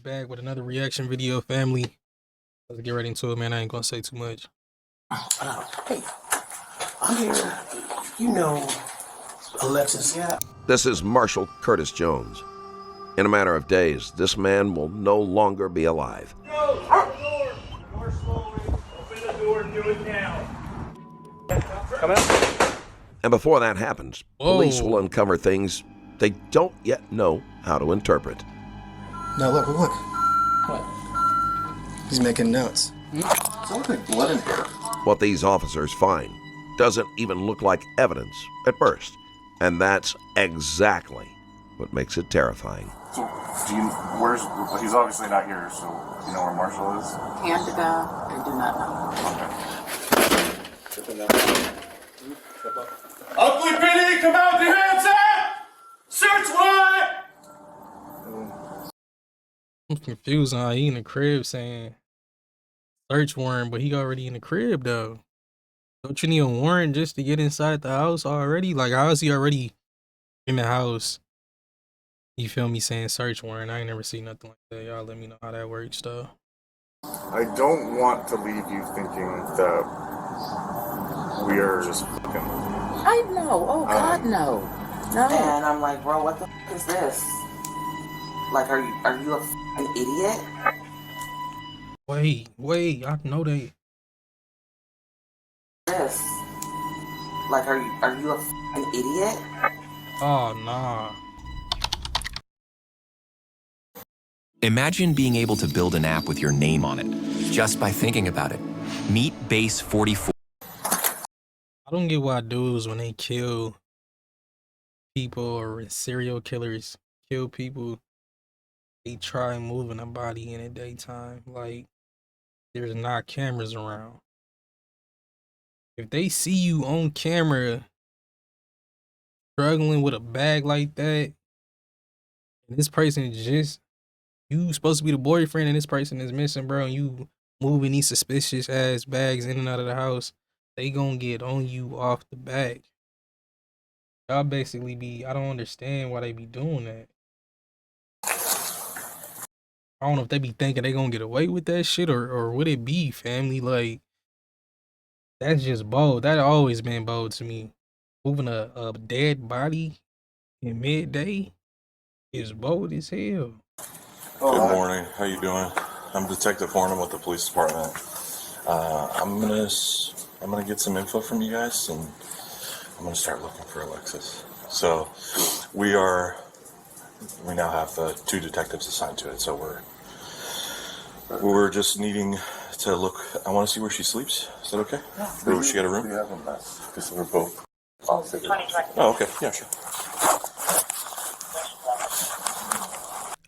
back with another reaction video, family. Let's get right into it, man. I ain't gonna say too much. Hey, I'm here. You know Alexis, yeah? This is Marshall Curtis Jones. In a matter of days, this man will no longer be alive. Go! Open the door! More slowly. Open the door and do it now. Come out. And before that happens, police will uncover things they don't yet know how to interpret. No, look. What? He's making notes. Sounds like blood in here. What these officers find doesn't even look like evidence at first. And that's exactly what makes it terrifying. So, he's obviously not here, so do you know where Marshall is? Hand to God, I do not know. Ugly PD, come out with your hands up! Search warrant! I'm confused on how he in the crib saying search warrant, but he already in the crib though. Don't you need a warrant just to get inside the house already? Like, how is he already in the house? You feel me, saying search warrant? I ain't never seen nothing like that. Y'all let me know how that works though. I don't want to leave you thinking that we are just fucking. I know. Oh God, no. No. And I'm like, bro, what the f is this? Like, are you a f***ing idiot? Wait, I know they. This. Like, are you a f***ing idiot? Oh nah. Imagine being able to build an app with your name on it, just by thinking about it. Meet Base 44. I don't get why dudes, when they kill people or serial killers kill people, they try moving a body in the daytime. Like, there's not cameras around. If they see you on camera struggling with a bag like that, and this person is just, you supposed to be the boyfriend and this person is missing, bro, and you moving these suspicious ass bags in and out of the house, they gonna get on you off the back. Y'all basically be, I don't understand why they be doing that. I don't know if they be thinking they gonna get away with that shit, or would it be, family? Like, that's just bold. That always been bold to me. Moving a dead body in midday is bold as hell. Good morning. How you doing? I'm Detective Hornum with the police department. I'm gonna get some info from you guys, and I'm gonna start looking for Alexis. So we now have 2 detectives assigned to it. So we're just needing to look. I want to see where she sleeps. Is that okay? Yeah. Or she got a room? We have a mess because we're both. Oh, okay. Yeah, sure.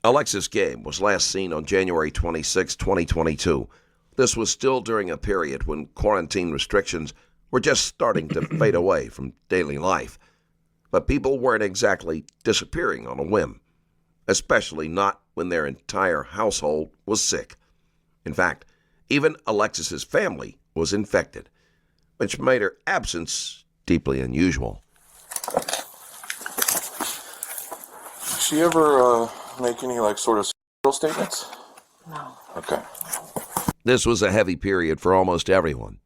Alexis Game was last seen on January 26, 2022. This was still during a period when quarantine restrictions were just starting to fade away from daily life. But people weren't exactly disappearing on a whim, especially not when their entire household was sick. In fact, even Alexis's family was infected, which made her absence deeply unusual. Did she ever make any sort of statements? No. Okay. This was a heavy period for almost everyone.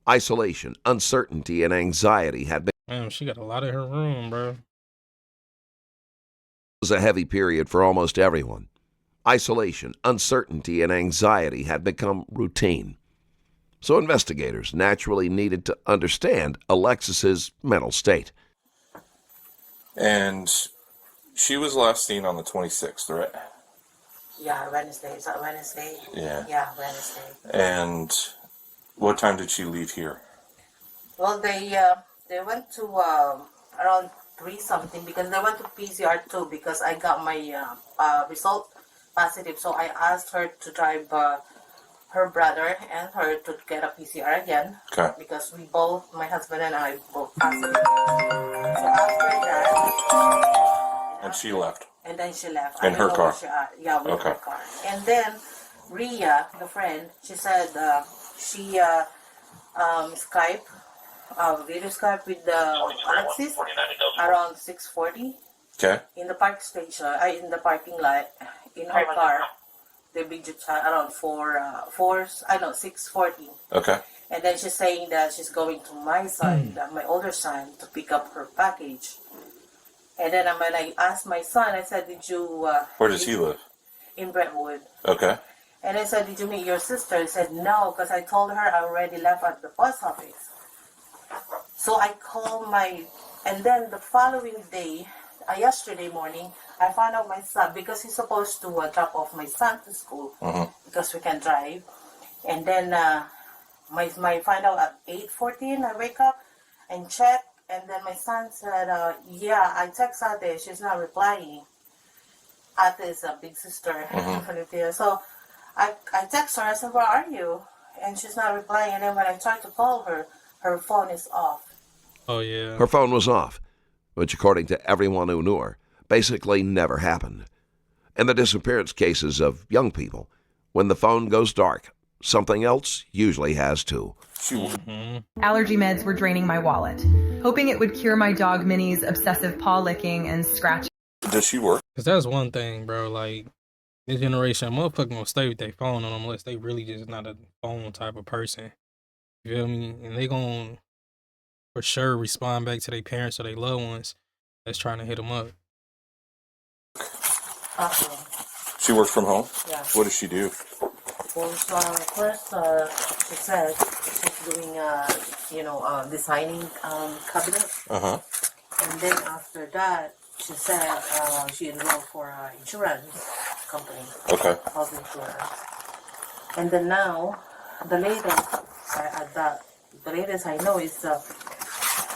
Isolation, uncertainty, and anxiety had been. Man, she got a lot in her room, bro. It was a heavy period for almost everyone. Isolation, uncertainty, and anxiety had become routine. So investigators naturally needed to understand Alexis's mental state. And she was last seen on the 26th, right? Yeah, Wednesday. Is that Wednesday? Yeah. Yeah, Wednesday. And what time did she leave here? Well, they went to around 3 something because they went to PCR too because I got my result positive. So I asked her to drive her brother and her to get a PCR again. Okay. Because we both, my husband and I, both positive. So after that. And she left. And then she left. In her car? Yeah, with her car. And then Rhea, the friend, she said she Skype, video Skype with Alexis around 6:40. Okay. In the park station, in the parking lot, in her car. the big child around 6:40. Okay. And then she's saying that she's going to my son, my older son, to pick up her package. And then when I asked my son, I said, "Did you?" Where does he live? In Brentwood. Okay. And I said, "Did you meet your sister?" He said, "No, because I told her I already left at the post office." So I called and then the following day, yesterday morning, I found out my son, because he's supposed to drop off my son to school, because we can drive. And then my find out at 8:14, I wake up and check, and then my son said, "Yeah, I text Ate, she's not replying." Ate is a big sister in Filipino. So I text her, I said, "Where are you?" And she's not replying. And then when I tried to call her, her phone is off. Oh, yeah. Her phone was off, which, according to everyone who knew her, basically never happened. In the disappearance cases of young people, when the phone goes dark, something else usually has too. Allergy meds were draining my wallet, hoping it would cure my dog Minnie's obsessive paw licking and scratching. Does she work? Because that's one thing, bro. Like, this generation, motherfucker gonna stay with their phone on them unless they really just not a phone type of person. You feel me? And they gonna, for sure, respond back to their parents or their loved ones that's trying to hit them up. She works from home? Yeah. What does she do? Well, first, she said she's doing, designing cabinets. And then after that, she said she enrolled for an insurance company. Okay. Health insurance. And then now, the latest I know is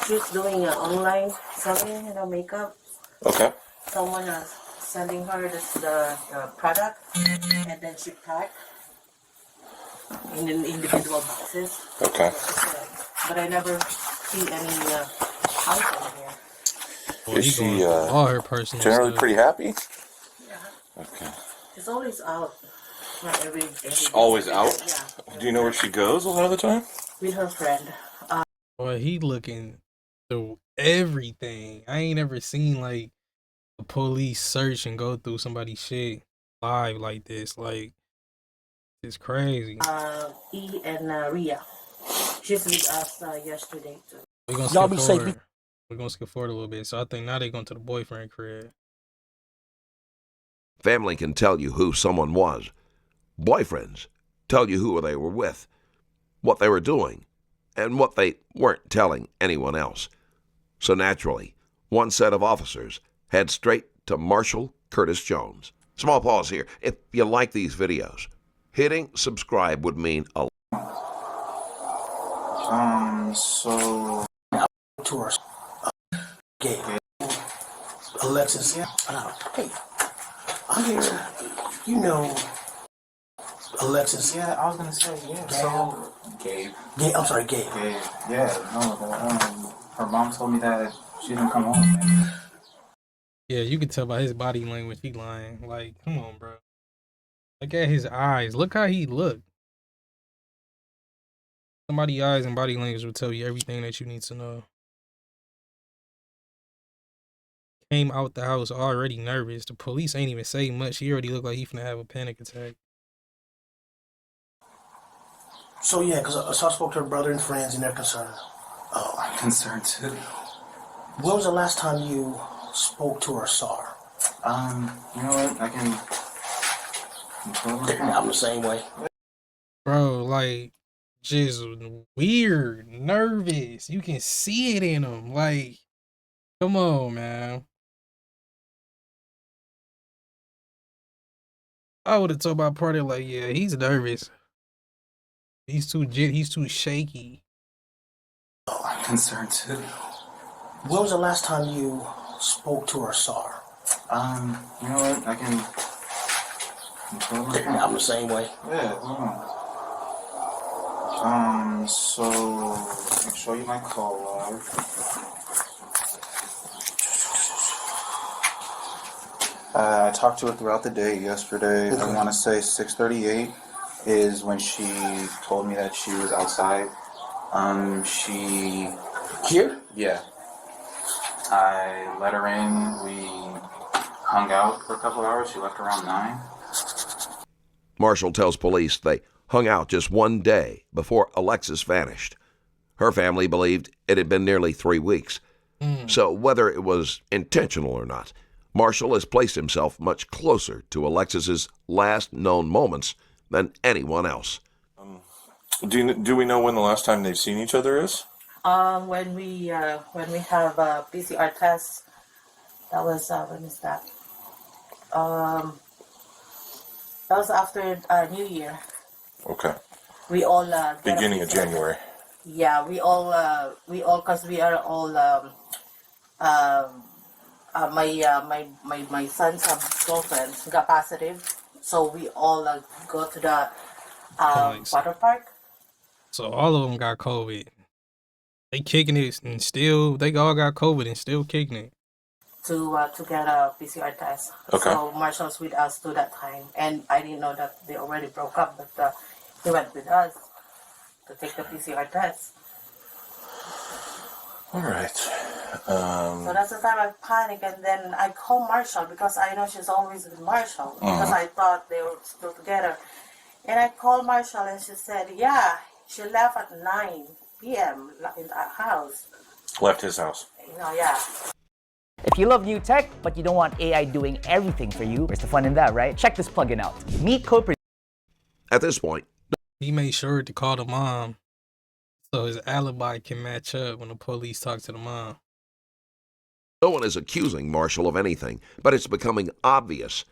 she's doing online selling, makeup. Okay. Someone is sending her the product, and then she packed in individual boxes. Okay. But I never see any house in here. Well, Is she all her personal generally stuff. pretty happy? Yeah. Okay. She's always out. Not every Always out? Yeah. Do you know where she goes a lot of the time? With her friend. Boy, he looking through everything. I ain't ever seen like a police search and go through somebody's shit live like this. Like, it's crazy. E and Ria. She's with us yesterday too. We're gonna Y'all skip be forward. safe. We're gonna skip forward a little bit. So I think now they're going to the boyfriend crib. Family can tell you who someone was. Boyfriends tell you who they were with, what they were doing, and what they weren't telling anyone else. So naturally, one set of officers head straight to Marshal Curtis Jones. Small pause here. If you like these videos, hitting subscribe would mean a lot. So tours. Gabe. Alexis. Hey, I'm here. You know Alexis. Yeah, I was gonna say, yeah. So Gabe. I'm sorry, Gabe. Gabe. Yeah, no, her mom told me that she didn't come home, man. Yeah, you can tell by his body language he lying. Like, come on, bro. Look at his eyes. Look how he looked. Somebody's eyes and body language will tell you everything that you need to know. Came out the house already nervous. The police ain't even say much. He already looked like he finna have a panic attack. So yeah, because I spoke to her brother and friends, and they're concerned. Oh, I'm concerned too. When was the last time you spoke to her or saw her? You know what? I can. I'm the same way. Bro, like, just weird, nervous. You can see it in him. Like, come on, man. I would have told my partner, like, yeah, he's nervous. He's too shaky. Oh, I'm concerned too. When was the last time you spoke to her or saw her? You know what? I can. I'm the same way. Yeah, hold on. So I'll show you my call log. I talked to her throughout the day yesterday. Okay. I want to say 6:38 is when she told me that she was outside. She... Here? Yeah. I let her in. We hung out for a couple hours. She left around 9. Marshall tells police they hung out just one day before Alexis vanished. Her family believed it had been nearly 3 weeks. So whether it was intentional or not, Marshall has placed himself much closer to Alexis's last known moments than anyone else. Do we know when the last time they've seen each other is? When we have a PCR test, that was when is that? That was after New Year. Okay. We all beginning of January. Yeah, we all, cause we are all, my son's girlfriend got positive, so we all go to the water park. So all of them got COVID. They kicking it and still, they all got COVID and still kicking it. To get a PCR test. Okay. So Marshall's with us to that time, and I didn't know that they already broke up, but he went with us to take the PCR test. All right. So that's the time I panicked, and then I called Marshall because I know she's always with Marshall because I thought they were still together. And I called Marshall, and she said, yeah, she left at 9 p.m. in our house. Left his house. Yeah. If you love new tech, but you don't want AI doing everything for you, where's the fun in that, right? Check this plugin out. Meet Code. At this point, he made sure to call the mom so his alibi can match up when the police talk to the mom. No one is accusing Marshall of anything, but it's becoming obvious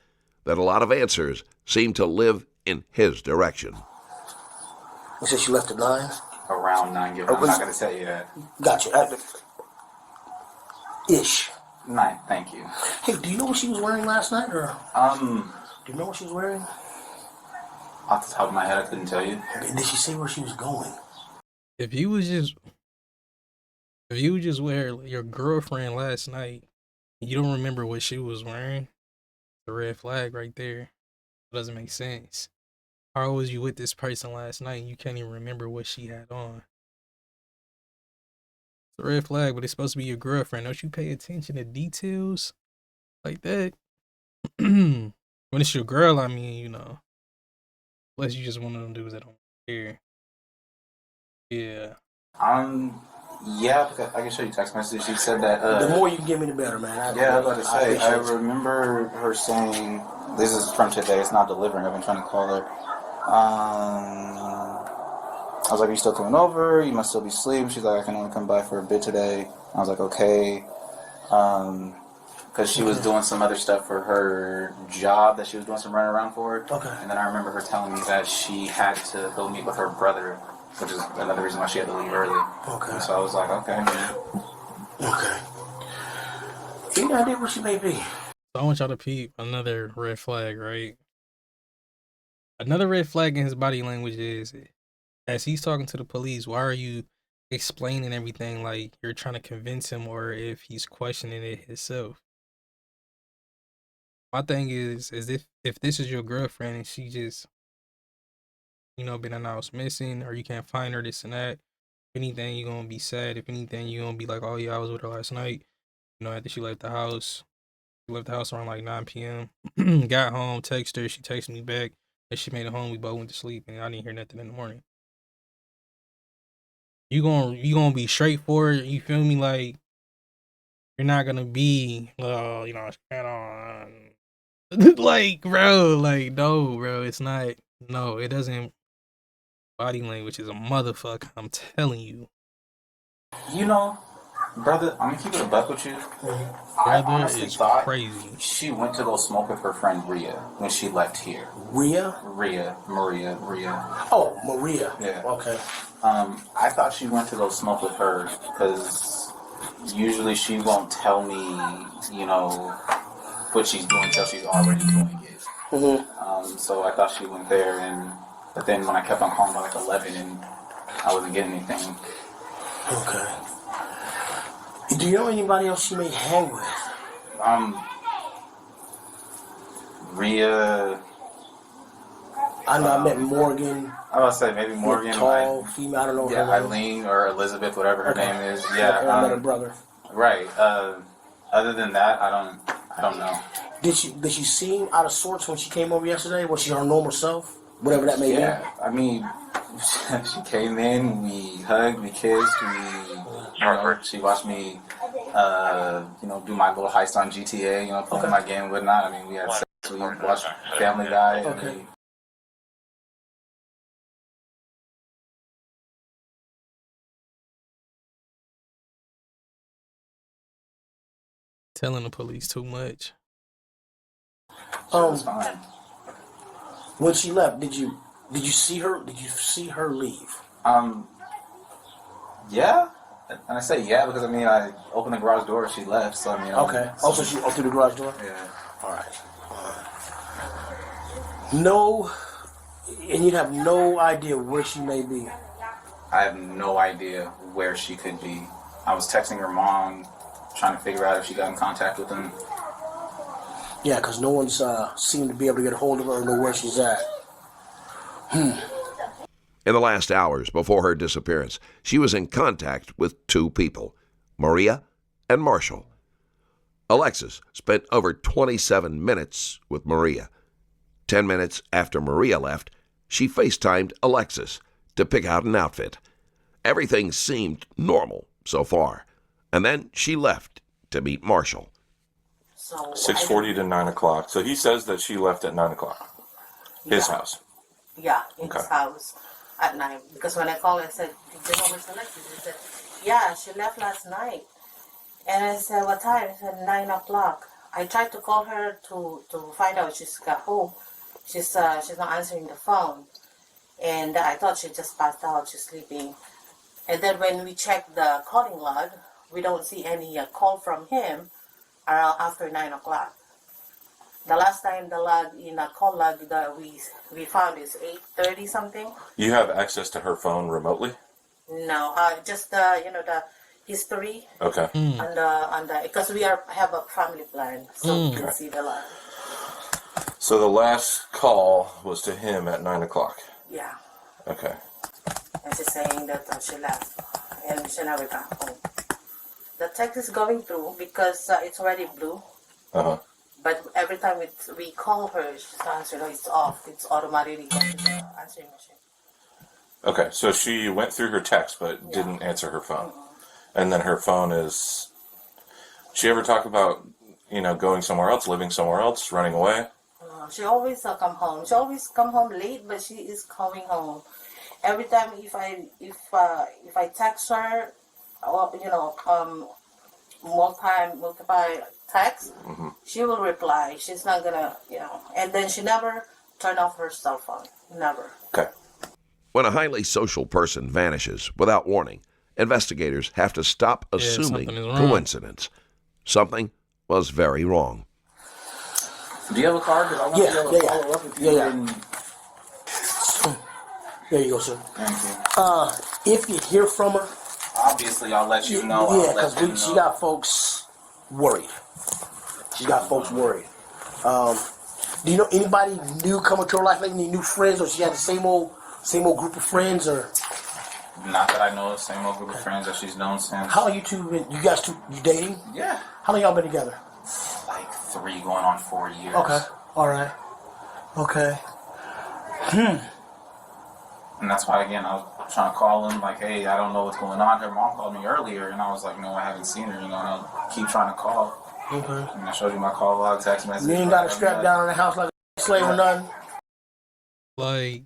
that a lot of answers seem to live in his direction. You said she left at 9? Around 9, I'm not going to tell you that. Gotcha. Ish. 9, thank you. Hey, do you know what she was wearing last night, or? Do you know what she was wearing? Off the top of my head, I couldn't tell you. Did she say where she was going? If you was just with your girlfriend last night, and you don't remember what she was wearing, the red flag right there. It doesn't make sense. How was you with this person last night and you can't even remember what she had on? It's a red flag, but it's supposed to be your girlfriend. Don't you pay attention to details like that? When it's your girl, I mean, you know. Unless you just one of them dudes that don't care. Yeah. Yeah, because I can show you text message. She said that. The more you give me, the better, man. I was about to say. I remember her saying, "This is from today. It's not delivering." I've been trying to call her. I was like, "Are you still coming over? You must still be asleep." She's like, "I can only come by for a bit today." I was like, "Okay," because she was doing some other stuff for her job that she was doing some running around for. Okay. And then I remember her telling me that she had to go meet with her brother, which is another reason why she had to leave early. Okay. So I was like, okay. Okay. Any idea where she may be? So I want y'all to peep another red flag, right? Another red flag in his body language is, as he's talking to the police, why are you explaining everything like you're trying to convince him, or if he's questioning it himself? My thing is if this is your girlfriend and she just, you know, been announced missing, or you can't find her, this and that, if anything, you're going to be sad. If anything, you're going to be like, oh yeah, I was with her last night. You know, after she left the house. She left the house around like 9 p.m. Got home, texted her, she texted me back. And she made it home, we both went to sleep, and I didn't hear nothing in the morning. You gonna be straightforward, you feel me? Like, you're not gonna be, well, you know, like, bro, like, no, bro, it's not, no, it doesn't. Body language is a motherfucker, I'm telling you. You know, brother, I'm gonna keep it a buck with you. I honestly thought crazy. She went to go smoke with her friend Rhea when she left here. Maria. Oh, Maria. Yeah. Okay. I thought she went to go smoke with her because usually she won't tell me, you know, what she's doing until she's already doing it. Mm-hmm. So I thought she went there, but then when I kept on calling by like 11 and I wasn't getting anything. Okay. Do you know anybody else she may hang with? Rhea. I know I met Morgan. I was about to say maybe Morgan. Tall, female, I don't know yeah, her name. Eileen or Elizabeth, whatever her name is. Yeah. I met her brother. Right. Other than that, I don't know. Did she seem out of sorts when she came over yesterday? Was she her normal self? whatever that may be? Yeah, I mean, she came in, we hugged, we kissed, she watched me, do my little heist on GTA, playing my game and whatnot. I mean, we had sex, we watched Family Guy. Okay. Telling the police too much. When she left, did you see her? Did you see her leave? Yeah. And I say yeah because I opened the garage door and she left. So Okay. Also, she opened the garage door. Yeah. All right. No, and you'd have no idea where she may be. I have no idea where she could be. I was texting her mom, trying to figure out if she got in contact with him. Yeah, because no one's seemed to be able to get a hold of her or know where she's at. In the last hours before her disappearance, she was in contact with two people, Maria and Marshall. Alexis spent over 27 minutes with Maria. 10 minutes after Maria left, she FaceTimed Alexis to pick out an outfit. Everything seemed normal so far. And then she left to meet Marshall. 6:40 to 9 o'clock. So he says that she left at 9 o'clock. His house. Yeah, in his house at 9. Because when I called, I said, "Did you know where's Alexis?" He said, "Yeah, she left last night." And I said, "What time?" He said, 9 o'clock. I tried to call her to find out if she's got home. She's not answering the phone. And I thought she just passed out. She's sleeping. And then when we checked the calling log, we don't see any call from him around after 9 o'clock. The last time the log in a call log that we found is 8:30 something. You have access to her phone remotely? No, just the history. Okay. On the because we have a family plan, so we can see the log. So the last call was to him at 9 o'clock. Yeah. Okay. And she's saying that she left and she never got home. The text is going through because it's already blue. But every time we call her, she's not answering. It's off. It's automatically going to the answering machine. Okay, so she went through her text but didn't answer her phone. And then her phone is... She ever talk about, going somewhere else, living somewhere else, running away? She always come home. She always come home late, but she is coming home. Every time if I text her, or multiple text, she will reply. She's not gonna, and then she never turn off her cell phone. Never. Okay. When a highly social person vanishes without warning, investigators have to stop assuming coincidence. Something was very wrong. Do you have a card? Yeah. There you go, sir. Thank you. If you hear from her, obviously I'll let you know. Yeah, because she got folks worried. Do you know anybody new coming to her life, like any new friends, or she had the same old group of friends, or? Not that I know of. Same old group of friends that she's known since. How long you dating? Yeah. How long y'all been together? Like 3 going on 4 years. Okay. All right. Okay. And that's why, again, I was trying to call him, like, hey, I don't know what's going on. Her mom called me earlier, and I was like, no, I haven't seen her, and I'll keep trying to call. Okay. And I showed you my call log, text message. You ain't got to strap down in the house like a slave or nothing? Like,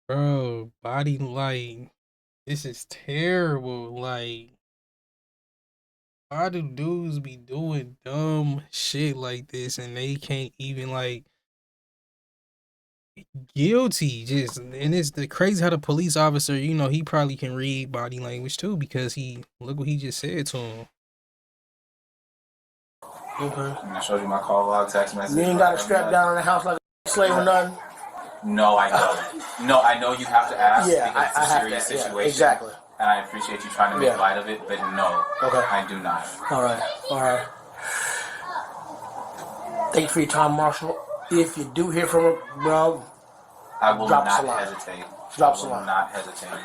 bro, body, like, this is terrible. Like, why do dudes be doing dumb shit like this and they can't even, like, guilty? Just, and it's the crazy how the police officer, he probably can read body language too, because look what he just said to him. Okay. And I showed you my call log, text message. You ain't got to strap down in the house like a slave or nothing? No, I know. No, I know you have to ask because it's a serious situation. Yeah, exactly. And I appreciate you trying to make light of it, but no, I do not. All right. Thank you for your time, Marshall. If you do hear from her, bro, I will not hesitate. Drop I will not hesitate.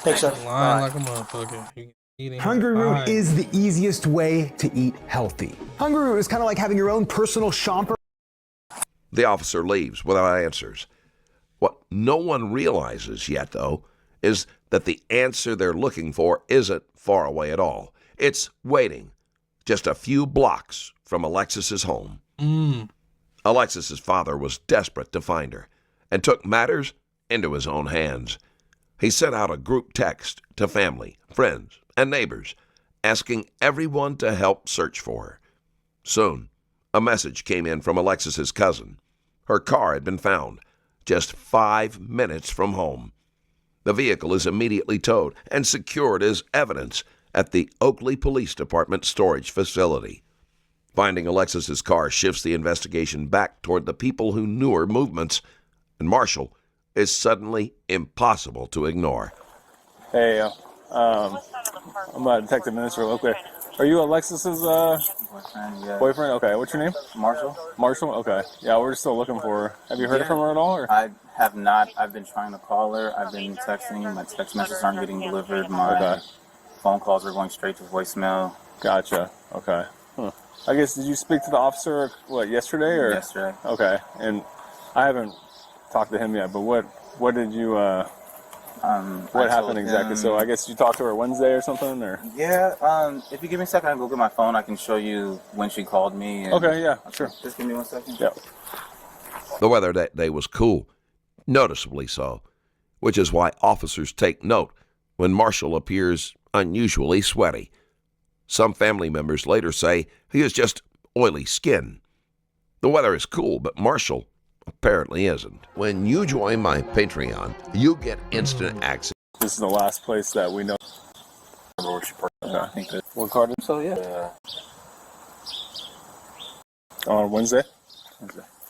Thanks, sir. Lying like a motherfucker. Hungry Root is the easiest way to eat healthy. Hungry Root is kind of like having your own personal shopper. The officer leaves without answers. What no one realizes yet, though, is that the answer they're looking for isn't far away at all. It's waiting just a few blocks from Alexis's home. Alexis's father was desperate to find her and took matters into his own hands. He sent out a group text to family, friends, and neighbors, asking everyone to help search for her. Soon, a message came in from Alexis's cousin. Her car had been found just 5 minutes from home. The vehicle is immediately towed and secured as evidence at the Oakley Police Department storage facility. Finding Alexis's car shifts the investigation back toward the people who knew her movements, and Marshall is suddenly impossible to ignore. Hey, I'm a detective minister real quick. Are you Alexis's Boyfriend, yeah. boyfriend? Okay, what's your name? Marshall. Marshall? Okay. Yeah, we're still looking for her. Have you heard from her at all? Or? I have not. I've been trying to call her. I've been texting. My text messages aren't getting delivered. My phone calls are going straight to voicemail. Gotcha. Okay. I guess, did you speak to the officer, yesterday? Or? Yesterday. Okay. And I haven't talked to him yet, but what did you, what happened exactly? So I guess you talked to her Wednesday or something? Or? Yeah, if you give me a second, I can go get my phone. I can show you when she called me. And okay, yeah, sure. Just give me 1 second. Yep. The weather that day was cool, noticeably so, which is why officers take note when Marshall appears unusually sweaty. Some family members later say he has just oily skin. The weather is cool, but Marshall apparently isn't. When you join my Patreon, you get instant access. This is the last place that we know. Where she parked. I think that. What car? So yeah. On Wednesday.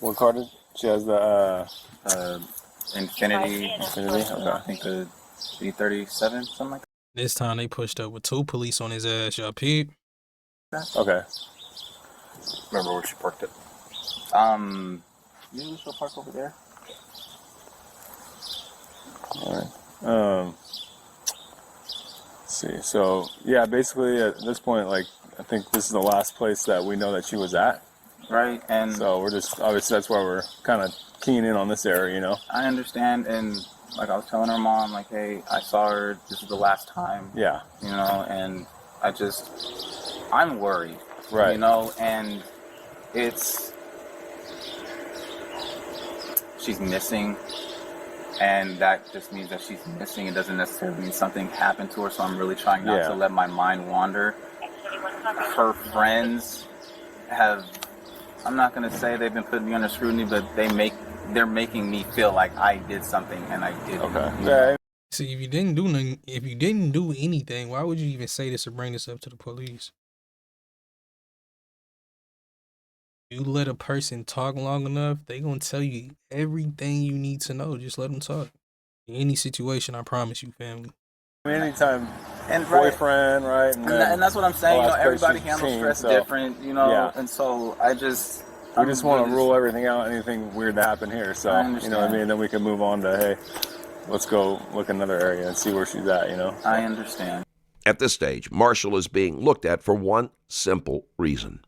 What car did she has? The Infinity. Infinity. Okay. I think the B37, something like that. This time they pushed up with 2 police on his ass. Y'all peep? Okay. Remember where she parked it? You still park over there? All right. Let's see. So yeah, basically at this point, I think this is the last place that we know that she was at. Right. And so we're just obviously that's why we're kind of keying in on this area, you know. I understand, and I was telling her mom, hey, I saw her. This is the last time. Yeah. You know, and I'm worried. Right. You know, and she's missing, and that just means that she's missing. It doesn't necessarily mean something happened to her, so I'm really trying not to let my mind wander. Her friends I'm not going to say they've been putting me under scrutiny, but they're making me feel like I did something and I didn't. Okay. Yeah. See, if you didn't do anything, why would you even say this or bring this up to the police? You let a person talk long enough, they gonna tell you everything you need to know. Just let them talk. In any situation, I promise you, family. Anytime, and boyfriend, right? And that's what I'm saying. You know, everybody handles stress different. You know, and so we just want to rule everything out. Anything weird to happen here. So you know what I mean. Then we can move on to hey, let's go look another area and see where she's at. You know. I understand. At this stage, Marshall is being looked at for one simple reason.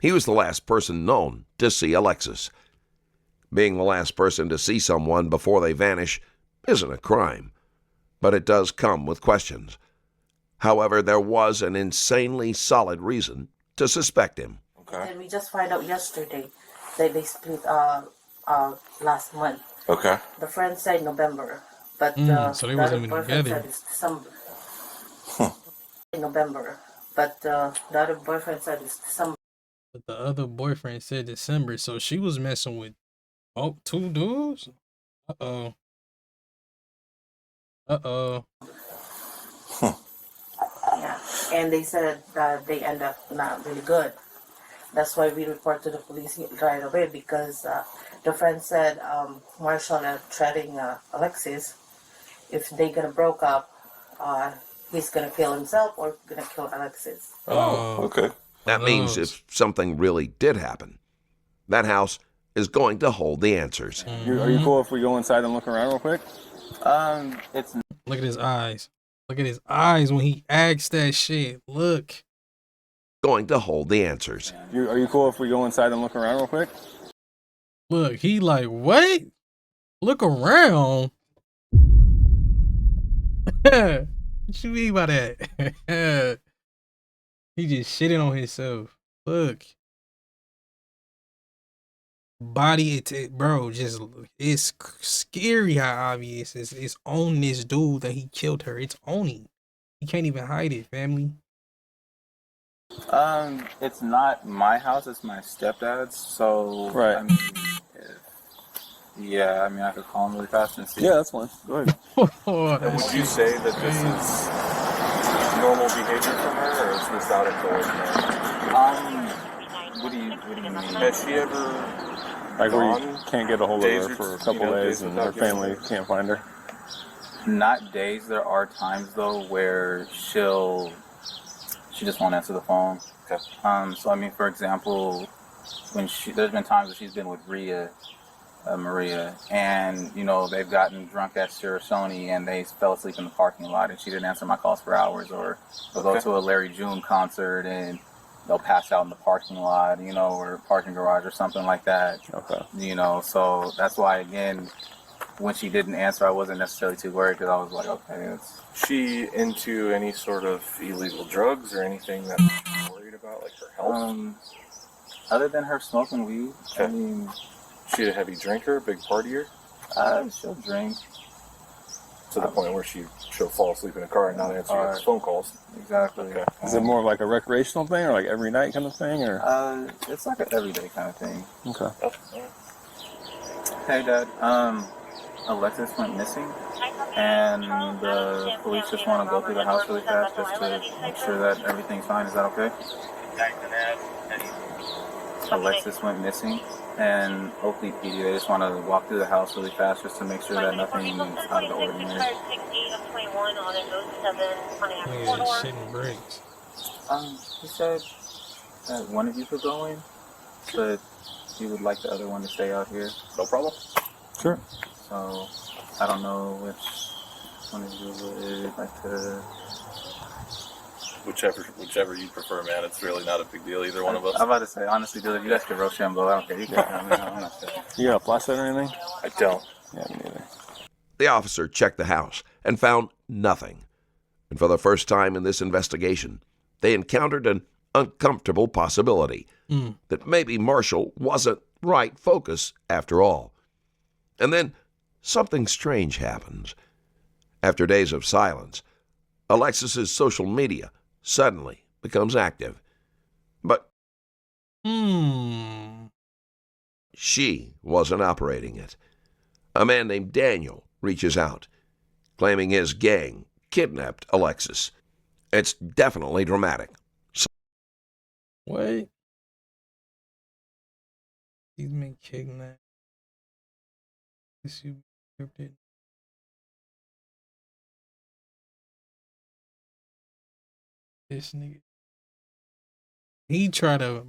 He was the last person known to see Alexis. Being the last person to see someone before they vanish isn't a crime, but it does come with questions. However, there was an insanely solid reason to suspect him. Okay. And we just found out yesterday that they split last month. Okay. The friend said November, but so they wasn't even together. Said it's December. In November, but the other boyfriend said it's December. But the other boyfriend said December, so she was messing with 2 dudes? Uh-oh. Yeah, and they said that they end up not really good. That's why we report to the police right away, because the friend said Marshall threatening Alexis, if they gonna broke up, he's gonna kill himself or gonna kill Alexis. Oh, okay. That means if something really did happen, that house is going to hold the answers. Are you cool if we go inside and look around real quick? Look at his eyes. Look at his eyes when he asks that shit. Look. Going to hold the answers. Are you cool if we go inside and look around real quick? Look, he like, what? Look around. What you mean by that? He just shitting on himself. Look. Body it, bro, just it's scary how obvious it's on this dude that he killed her. It's on him. He can't even hide it, family. It's not my house, it's my stepdad's, so Right. I mean, I mean I could call him really fast and see. Yeah, that's fine. Go ahead. And would you say that this is normal behavior from her, or is this out of the ordinary? What do you mean? Has she ever Like where you can't get a hold of days her or, for a couple days and her family can't find her? Not days. There are times though where she just won't answer the phone. Okay. So I mean, for example, there's been times where she's been with Maria, and you know they've gotten drunk at Sarasoni and they fell asleep in the parking lot, and she didn't answer my calls for hours. Or they'll go to a Larry June concert and they'll pass out in the parking lot, you know, or parking garage or something like that. Okay. You know, so that's why again, when she didn't answer, I wasn't necessarily too worried because I was like, okay, it's. She into any sort of illegal drugs or anything that you're worried about, like her health? Other than her smoking weed, I mean, she a heavy drinker, big partier? She'll drink. To the point where she'll fall asleep in a car and not answer your phone calls. Exactly. Okay. Is it more of like a recreational thing or like every night kind of thing? Or It's like an everyday kind of thing. Okay. Hey, Dad. Alexis went missing, and the police just want to go through the house really fast just to make sure that everything's fine. Is that okay? Alexis went missing, and Oakley PD, they just want to walk through the house really fast just to make sure that nothing is out of the ordinary. Shitting bricks. He said that one of you could go in, but he would like the other one to stay out here. No problem. Sure. So, I don't know which one of you would like to... Whichever you prefer, man. It's really not a big deal, either one of us. I'm about to say, honestly, dude, if you guys can Rochambeau, I don't care. You can, I'm not sure. You got a flashlight or anything? I don't. Yeah, me neither. The officer checked the house and found nothing. And for the first time in this investigation, they encountered an uncomfortable possibility that maybe Marshall wasn't right focus after all. And then something strange happens. After days of silence, Alexis's social media suddenly becomes active. But she wasn't operating it. A man named Daniel reaches out, claiming his gang kidnapped Alexis. It's definitely dramatic. What? He's been kidnapped. This you scripted. This nigga. He tried to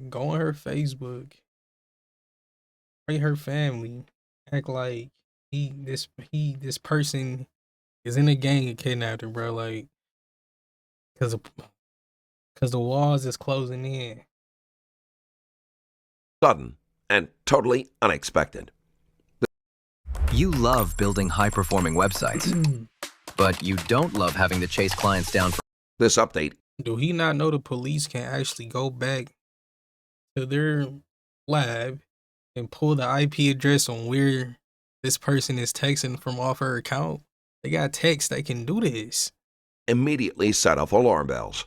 go on her Facebook, pray her family, act like this person is in a gang and kidnapped her, bro. Like, cause the walls is closing in. Sudden and totally unexpected. You love building high-performing websites, but you don't love having to chase clients down for this update. Do he not know the police can actually go back to their lab and pull the IP address on where this person is texting from off her account? They got texts that can do this. Immediately set off alarm bells.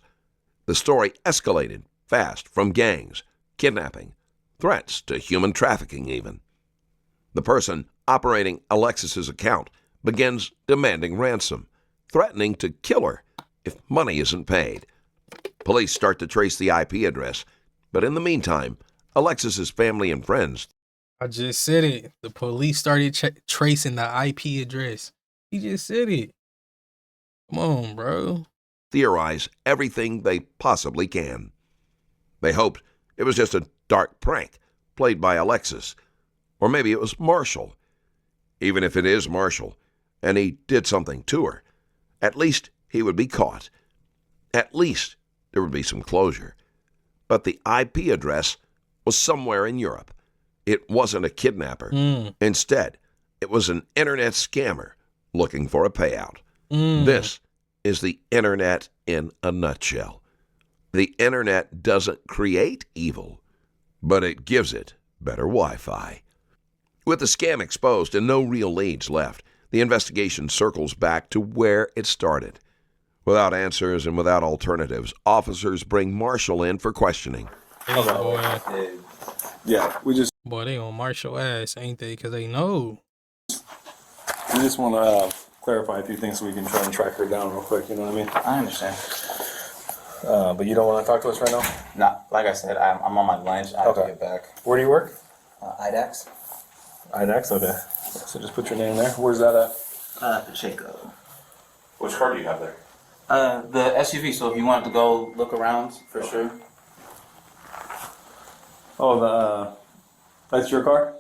The story escalated fast from gangs, kidnapping, threats to human trafficking even. The person operating Alexis's account begins demanding ransom, threatening to kill her if money isn't paid. Police start to trace the IP address, but in the meantime, Alexis's family and friends. I just said it. The police started tracing the IP address. He just said it. Come on, bro. Theorize everything they possibly can. They hoped it was just a dark prank played by Alexis, or maybe it was Marshall. Even if it is Marshall, and he did something to her, at least he would be caught. At least there would be some closure. But the IP address was somewhere in Europe. It wasn't a kidnapper. Instead, it was an internet scammer looking for a payout. This is the internet in a nutshell. The internet doesn't create evil, but it gives it better Wi-Fi. With the scam exposed and no real leads left, the investigation circles back to where it started. Without answers and without alternatives, officers bring Marshall in for questioning. Hey, boy. Yeah, Boy, they on Marshall ass, ain't they? Because they know. we just want to clarify a few things so we can try and track her down real quick. You know what I mean? I understand. But you don't want to talk to us right now? Nah, like I said, I'm on my lunch. I have to get back. Where do you work? IDAX. IDAX. Okay. So just put your name there. Where's that at? Pacheco. Which car do you have there? The SUV. So if you wanted to go look around, for sure. Oh, that's your car?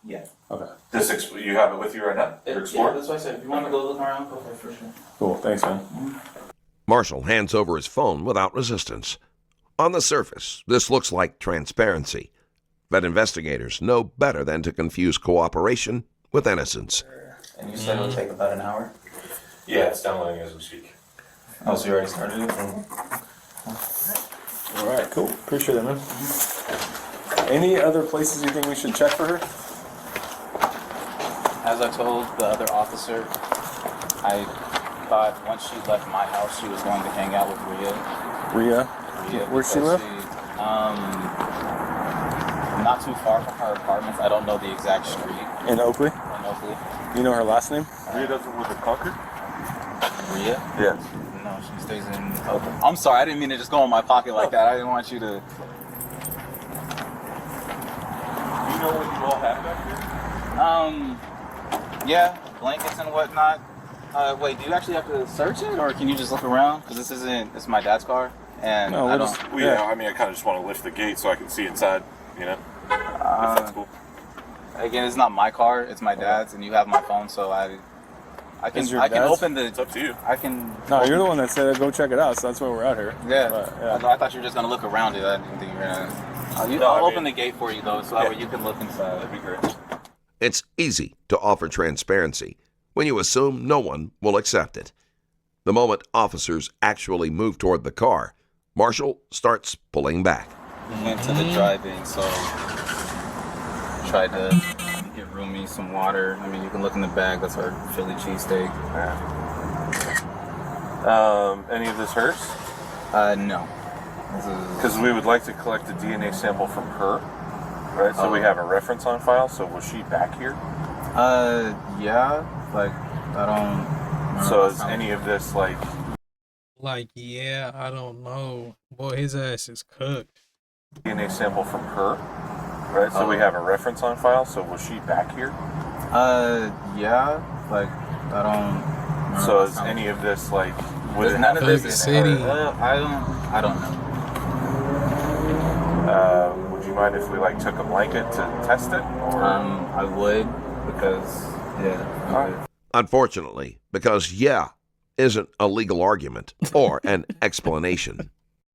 Yeah. Okay. You have it with you right now? Yeah, that's what I said. If you want to go look around, go for sure. Cool. Thanks, man. Marshall hands over his phone without resistance. On the surface, this looks like transparency, but investigators know better than to confuse cooperation with innocence. And you said it would take about an hour? Yeah, it's downloading as we speak. Oh, so you already started it? All right, cool. Appreciate it, man. Any other places you think we should check for her? As I told the other officer, I thought once she left my house, she was going to hang out with Rhea. Rhea? Where's she live? Not too far from her apartments. I don't know the exact street. In Oakley? In Oakley. You know her last name? Rhea doesn't live in Concord? Rhea? Yes. No, she stays in Oakley. I'm sorry, I didn't mean to just go in my pocket like that. I didn't want you to... Do you know what you all have back here? Yeah, blankets and whatnot. Wait, do you actually have to search it, or can you just look around? Because it's my dad's car, and no, I don't... I mean, I kind of just want to lift the gate so I can see inside, you know? If that's cool. Again, it's not my car, it's my dad's, and you have my phone, so I can open the... It's up to you. I can... No, you're the one that said go check it out, so that's why we're out here. Yeah, but, yeah. I thought you were just going to look around it. I didn't think you were going to... I'll open the gate for you, though, so that way you can look inside. That'd be great. It's easy to offer transparency when you assume no one will accept it. The moment officers actually move toward the car, Marshall starts pulling back. We went to the drive-in, so tried to get Rumi some water. I mean, you can look in the bag. That's our Philly cheesesteak. Any of this hers? No. Because we would like to collect a DNA sample from her, right? So we have a reference on file. So was she back here? Yeah. Like, I don't... So is any of this like... Yeah, I don't know. Boy, his ass is cooked. DNA sample from her, right? So we have a reference on file. So was she back here? Yeah. Like, I don't... So is any of this like... Would none of this is city. I don't know. Would you mind if we like took a blanket to test it? Or? I would, because yeah. Unfortunately, because yeah isn't a legal argument or an explanation.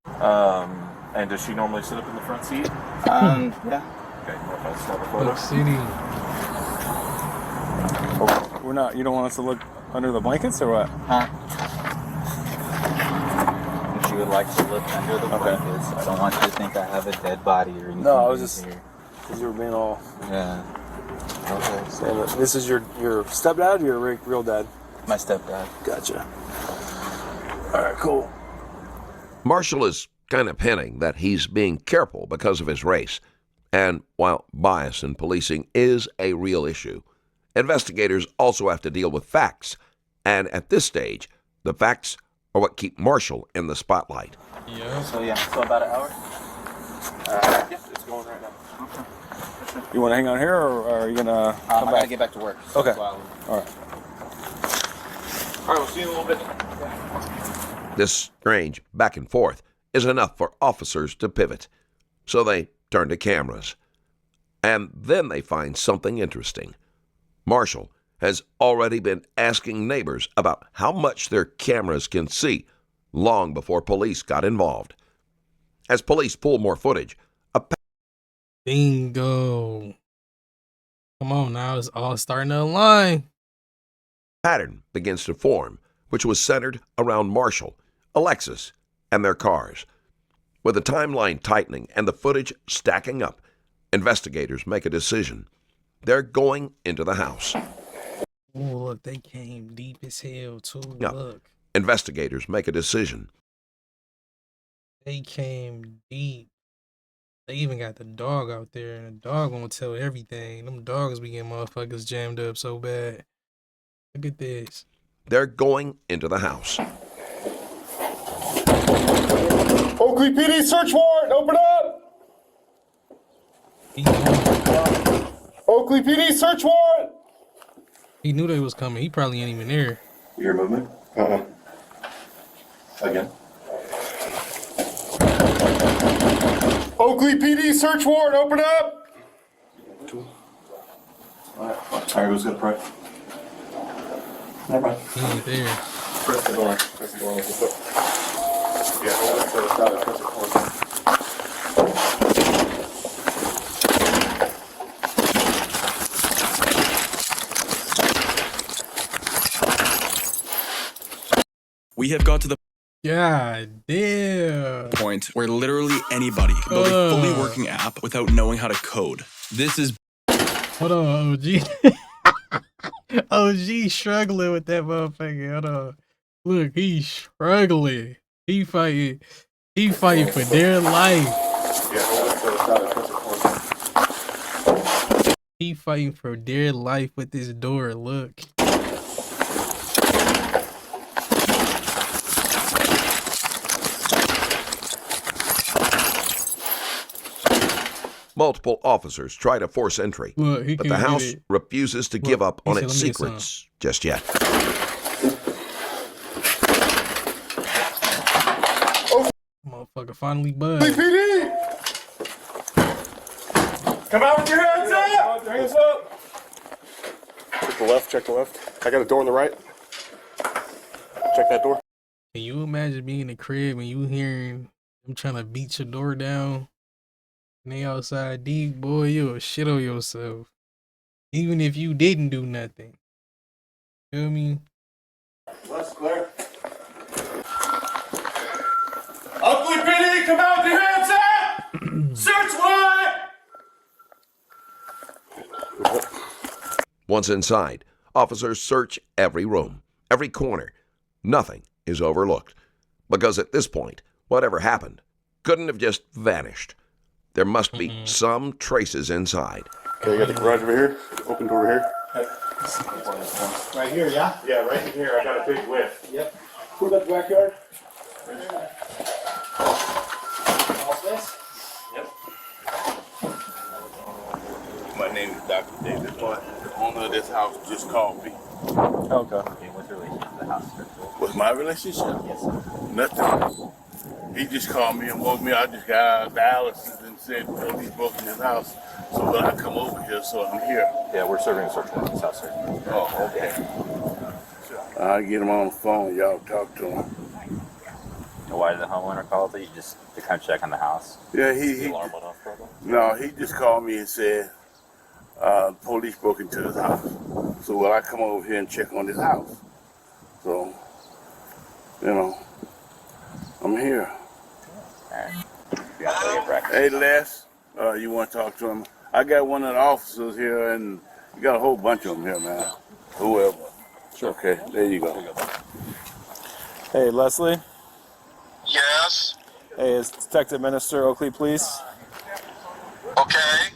And does she normally sit up in the front seat? Yeah. Okay. If I snap a photo. City. Oh, we're not. You don't want us to look under the blankets or what? Huh? If you would like to look under the blankets, I don't want you to think I have a dead body or anything. No, I was just because you were being all. Yeah. Okay. So this is your stepdad or your real dad? My stepdad. Gotcha. All right, cool. Marshall is kind of hinting that he's being careful because of his race. And while bias in policing is a real issue, investigators also have to deal with facts. And at this stage, the facts are what keep Marshall in the spotlight. Yeah. So about an hour? Yeah, it's going right now. Okay. You want to hang out here, or are you gonna come back? I gotta get back to work. So Okay. All right. All right, we'll see you in a little bit. This strange back and forth is enough for officers to pivot. So they turn to cameras. And then they find something interesting. Marshall has already been asking neighbors about how much their cameras can see long before police got involved. As police pull more footage, Bingo. Come on now, it's all starting to align. Pattern begins to form, which was centered around Marshall, Alexis, and their cars. With the timeline tightening and the footage stacking up, investigators make a decision. They're going into the house. Oh, look, they came deep as hell, too. Yep. Look. Investigators make a decision. They came deep. They even got the dog out there, and the dog won't tell everything. Them dogs be getting motherfuckers jammed up so bad. Look at this. They're going into the house. Oakley PD search warrant, open up! Oakley PD search warrant! He knew they was coming. He probably ain't even there. You hear movement? Again. Oakley PD search warrant, open up! Alright, who's gonna pray? Never mind. He ain't there. Press the door. Press the door with your foot. Yeah, hold it so it's not a press it forward. We have got to the God damn. point where literally anybody can build a fully working app without knowing how to code. This is... Hold on, OG. OG struggling with that motherfucker. Hold on. Look, he's struggling. He fighting for their life. He fighting for their life with this door. Look. Multiple officers try to force entry, Look, but the house refuses to give up on its secrets just yet. Motherfucker finally buzzed. PD! Come out with your hands up! Hands up! Check the left, check the left. I got a door on the right. Check that door. Can you imagine being in the crib and you hearing them trying to beat your door down? And they outside deep, boy, you'll shit on yourself. Even if you didn't do nothing. Feel me? That's clear. Oakley PD, come out with your hands up! Search warrant! Once inside, officers search every room, every corner. Nothing is overlooked. Because at this point, whatever happened couldn't have just vanished. There must be some traces inside. Okay, you got the garage over here, open door over here. Right here, yeah? Yeah, right in here. I got a big lift. Yep. Who got the backyard? All this? Yep. My name is Dr. David Hunt. The owner of this house just called me. Okay. What's your relationship to the house? What's my relationship? Yes, sir. Nothing. He just called me and woke me. I just got out of dialysis and said police broke in his house. So when I come over here, so I'm here. Yeah, we're serving a search warrant in this house, sir. Oh, okay. I'll get him on the phone. Y'all talk to him. Why did the homeowner call you? Just to come check on the house? Yeah, The alarm went off, probably? No, he just called me and said police broke into his house. So will I come over here and check on his house? So, you know, I'm here. Hey, Les, you want to talk to him? I got one of the officers here, and you got a whole bunch of them here, man. Whoever. Sure. Okay, there you go. Hey, Leslie? Yes. Hey, it's Detective Minister Oakley Police. Okay.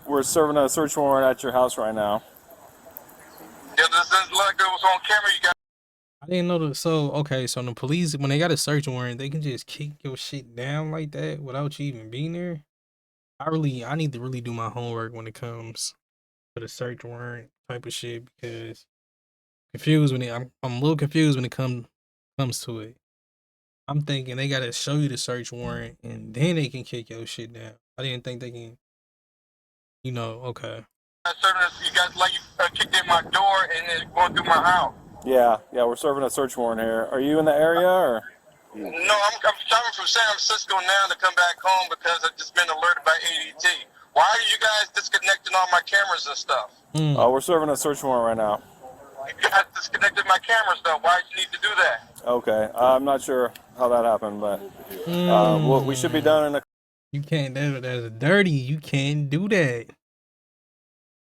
We're serving a search warrant at your house right now. Yeah, this look like it was on camera. You got. I didn't know that. So, okay, so the police, when they got a search warrant, they can just kick your shit down like that without you even being there. I need to really do my homework when it comes to the search warrant type of shit because I'm a little confused when it comes to it. I'm thinking they gotta show you the search warrant and then they can kick your shit down. I didn't think they can, okay. You guys like you kicked in my door and then going through my house. Yeah, we're serving a search warrant here. Are you in the area or? No, I'm traveling from San Francisco now to come back home because I've just been alerted by ADT. Why are you guys disconnecting all my cameras and stuff? Oh, we're serving a search warrant right now. You guys disconnected my cameras though. Why did you need to do that? Okay, I'm not sure how that happened, but well, we should be done in a. You can't. That's dirty. You can't do that.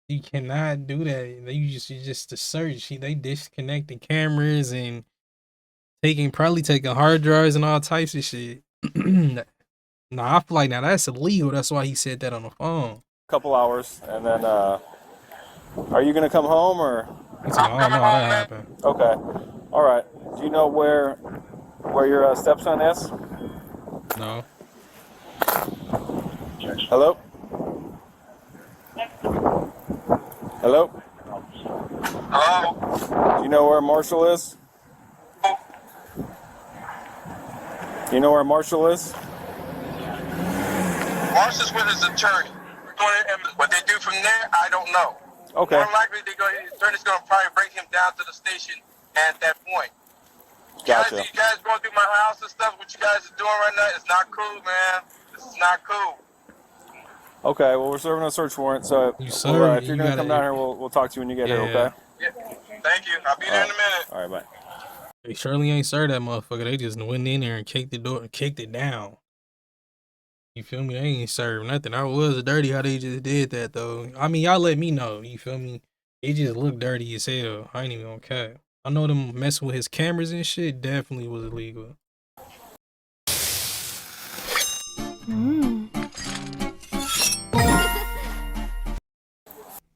You cannot do that. You just to search. They disconnect the cameras and probably taking hard drives and all types of shit. Nah, I feel like now that's illegal. That's why he said that on the phone. Couple hours, and then are you gonna come home or? He's like, oh no, that happened. Okay, all right. Do you know where your stepson is? No. Hello. Hello. Hello. Do you know where Marshall is? Do you know where Marshall is? Marshall's with his attorney. What they do from there, I don't know. Okay. More likely, the attorney's going to probably bring him down to the station at that point. Gotcha. You guys going through my house and stuff, what you guys are doing right now, it's not cool, man. This is not cool. Okay, well, we're serving a search warrant, so if you're going to come down here, we'll talk to you when you get here, okay? Yeah. Thank you. I'll be there in a minute. All right, bye. They surely ain't served that motherfucker. They just went in there and kicked it down. You feel me? They ain't served nothing. I was dirty how they just did that, though. I mean, y'all let me know. You feel me? It just looked dirty as hell. I ain't even gonna cap. I know them messing with his cameras and shit definitely was illegal.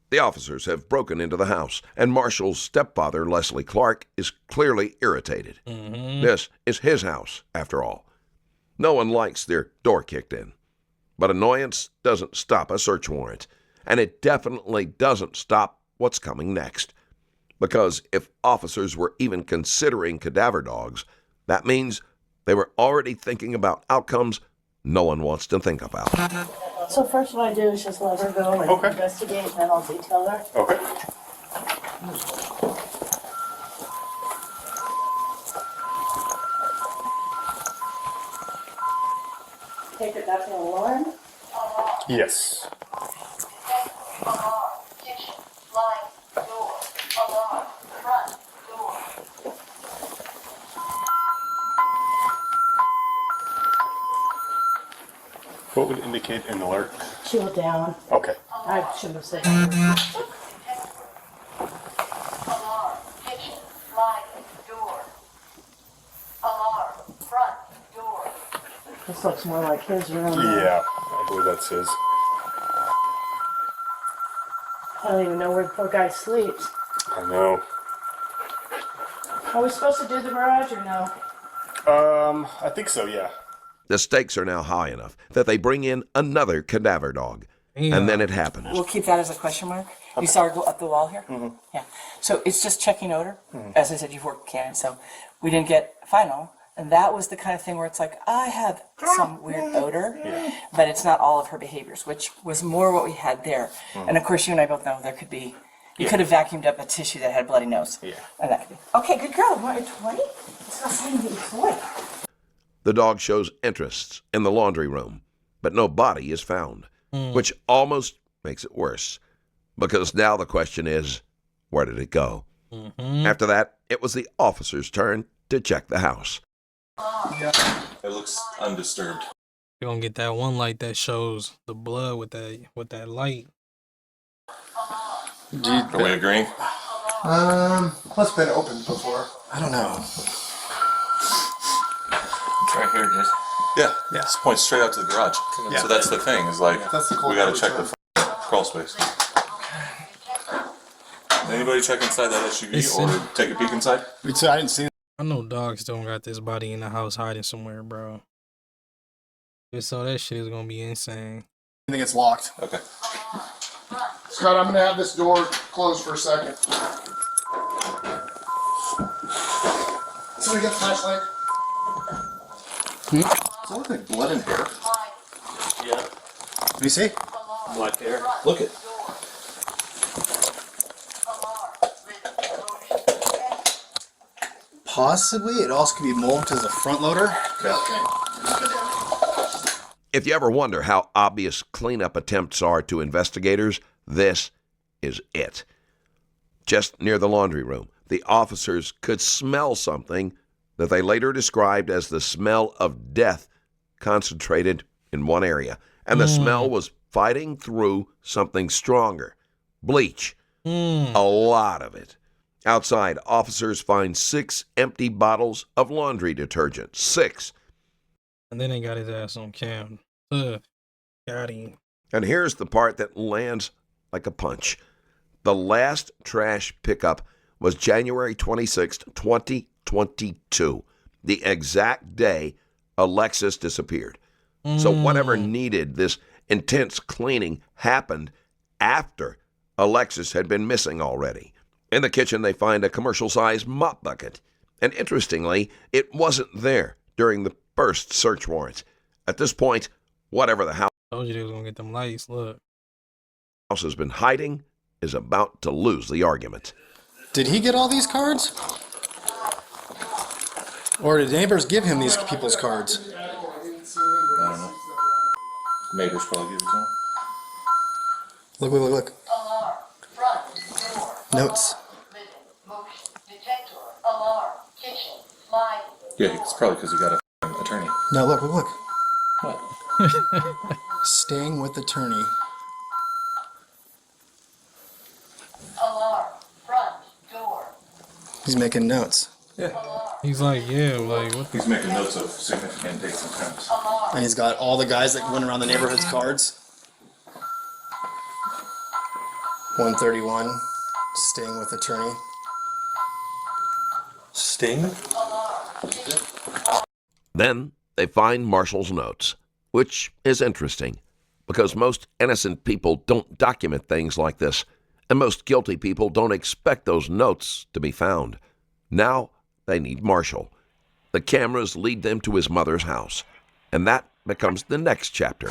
The officers have broken into the house, and Marshall's stepfather, Leslie Clark, is clearly irritated. This is his house, after all. No one likes their door kicked in. But annoyance doesn't stop a search warrant, and it definitely doesn't stop what's coming next. Because if officers were even considering cadaver dogs, that means they were already thinking about outcomes no one wants to think about. So first what I do is just let her go and investigate, and then I'll detail her. Okay. Take it back to the alarm. Yes. Alarm, kitchen, slide, door, alarm, front, door. What would indicate an alert? Chill down. Okay. I shouldn't have said that. Alarm, kitchen, slide, door. Alarm, front, door. This looks more like his room. Yeah, I believe that's his. I don't even know where the poor guy sleeps. I know. Are we supposed to do the garage or no? I think so, yeah. The stakes are now high enough that they bring in another cadaver dog. And then it happens. We'll keep that as a question mark. You saw her go up the wall here? Mm-hmm. Yeah. So it's just checking odor. As I said, you've worked with cannons, so we didn't get final. And that was the kind of thing where it's like, I have some weird odor, but it's not all of her behaviors, which was more what we had there. And of course, you and I both know there could be, you could have vacuumed up a tissue that had a bloody nose. Yeah. And that could be, okay, good girl, you want your 20? It's not saying that you're 20. The dog shows interests in the laundry room, but no body is found, which almost makes it worse, because now the question is, where did it go? After that, it was the officer's turn to check the house. Yeah, it looks undisturbed. You're gonna get that one light that shows the blood with that light. Are we agreeing? What's been opened before? I don't know. It's right here, dude. Yeah, This points straight out to the garage. Yeah. So that's the thing, is like, That's the cool we gotta part. check the crawl space. Anybody check inside that SUV or take a peek inside? I didn't see it. I know dogs don't got this body in the house hiding somewhere, bro. So that shit is gonna be insane. I think it's locked. Okay. Scott, I'm gonna have this door closed for a second. Somebody got a flashlight? Does that look like blood and hair? Yeah. Let me see. Black hair. Look it. Possibly. It also could be molted as a front loader. Okay. If you ever wonder how obvious cleanup attempts are to investigators, this is it. Just near the laundry room, the officers could smell something that they later described as the smell of death concentrated in one area. And the smell was fighting through something stronger. Bleach. A lot of it. Outside, officers find 6 empty bottles of laundry detergent. 6. And then they got his ass on cam. Got him. And here's the part that lands like a punch. The last trash pickup was January 26th, 2022, the exact day Alexis disappeared. So whatever needed this intense cleaning happened after Alexis had been missing already. In the kitchen, they find a commercial-sized mop bucket. And interestingly, it wasn't there during the first search warrant. At this point, whatever the house Told you they was gonna get them lights. Look. has been hiding is about to lose the argument. Did he get all these cards? Or did neighbors give him these people's cards? I don't know. Neighbors probably give it to him. Look, look, look, look. Notes. Yeah, it's probably because he got an attorney. No, look, look, look. What? Staying with attorney. Alarm. Front door. He's making notes. Yeah. He's like, yeah, like what? He's making notes of significant dates and times. And he's got all the guys that went around the neighborhood's cards. 131. Staying with attorney. Sting? Then they find Marshall's notes, which is interesting because most innocent people don't document things like this, and most guilty people don't expect those notes to be found. Now they need Marshall. The cameras lead them to his mother's house, and that becomes the next chapter.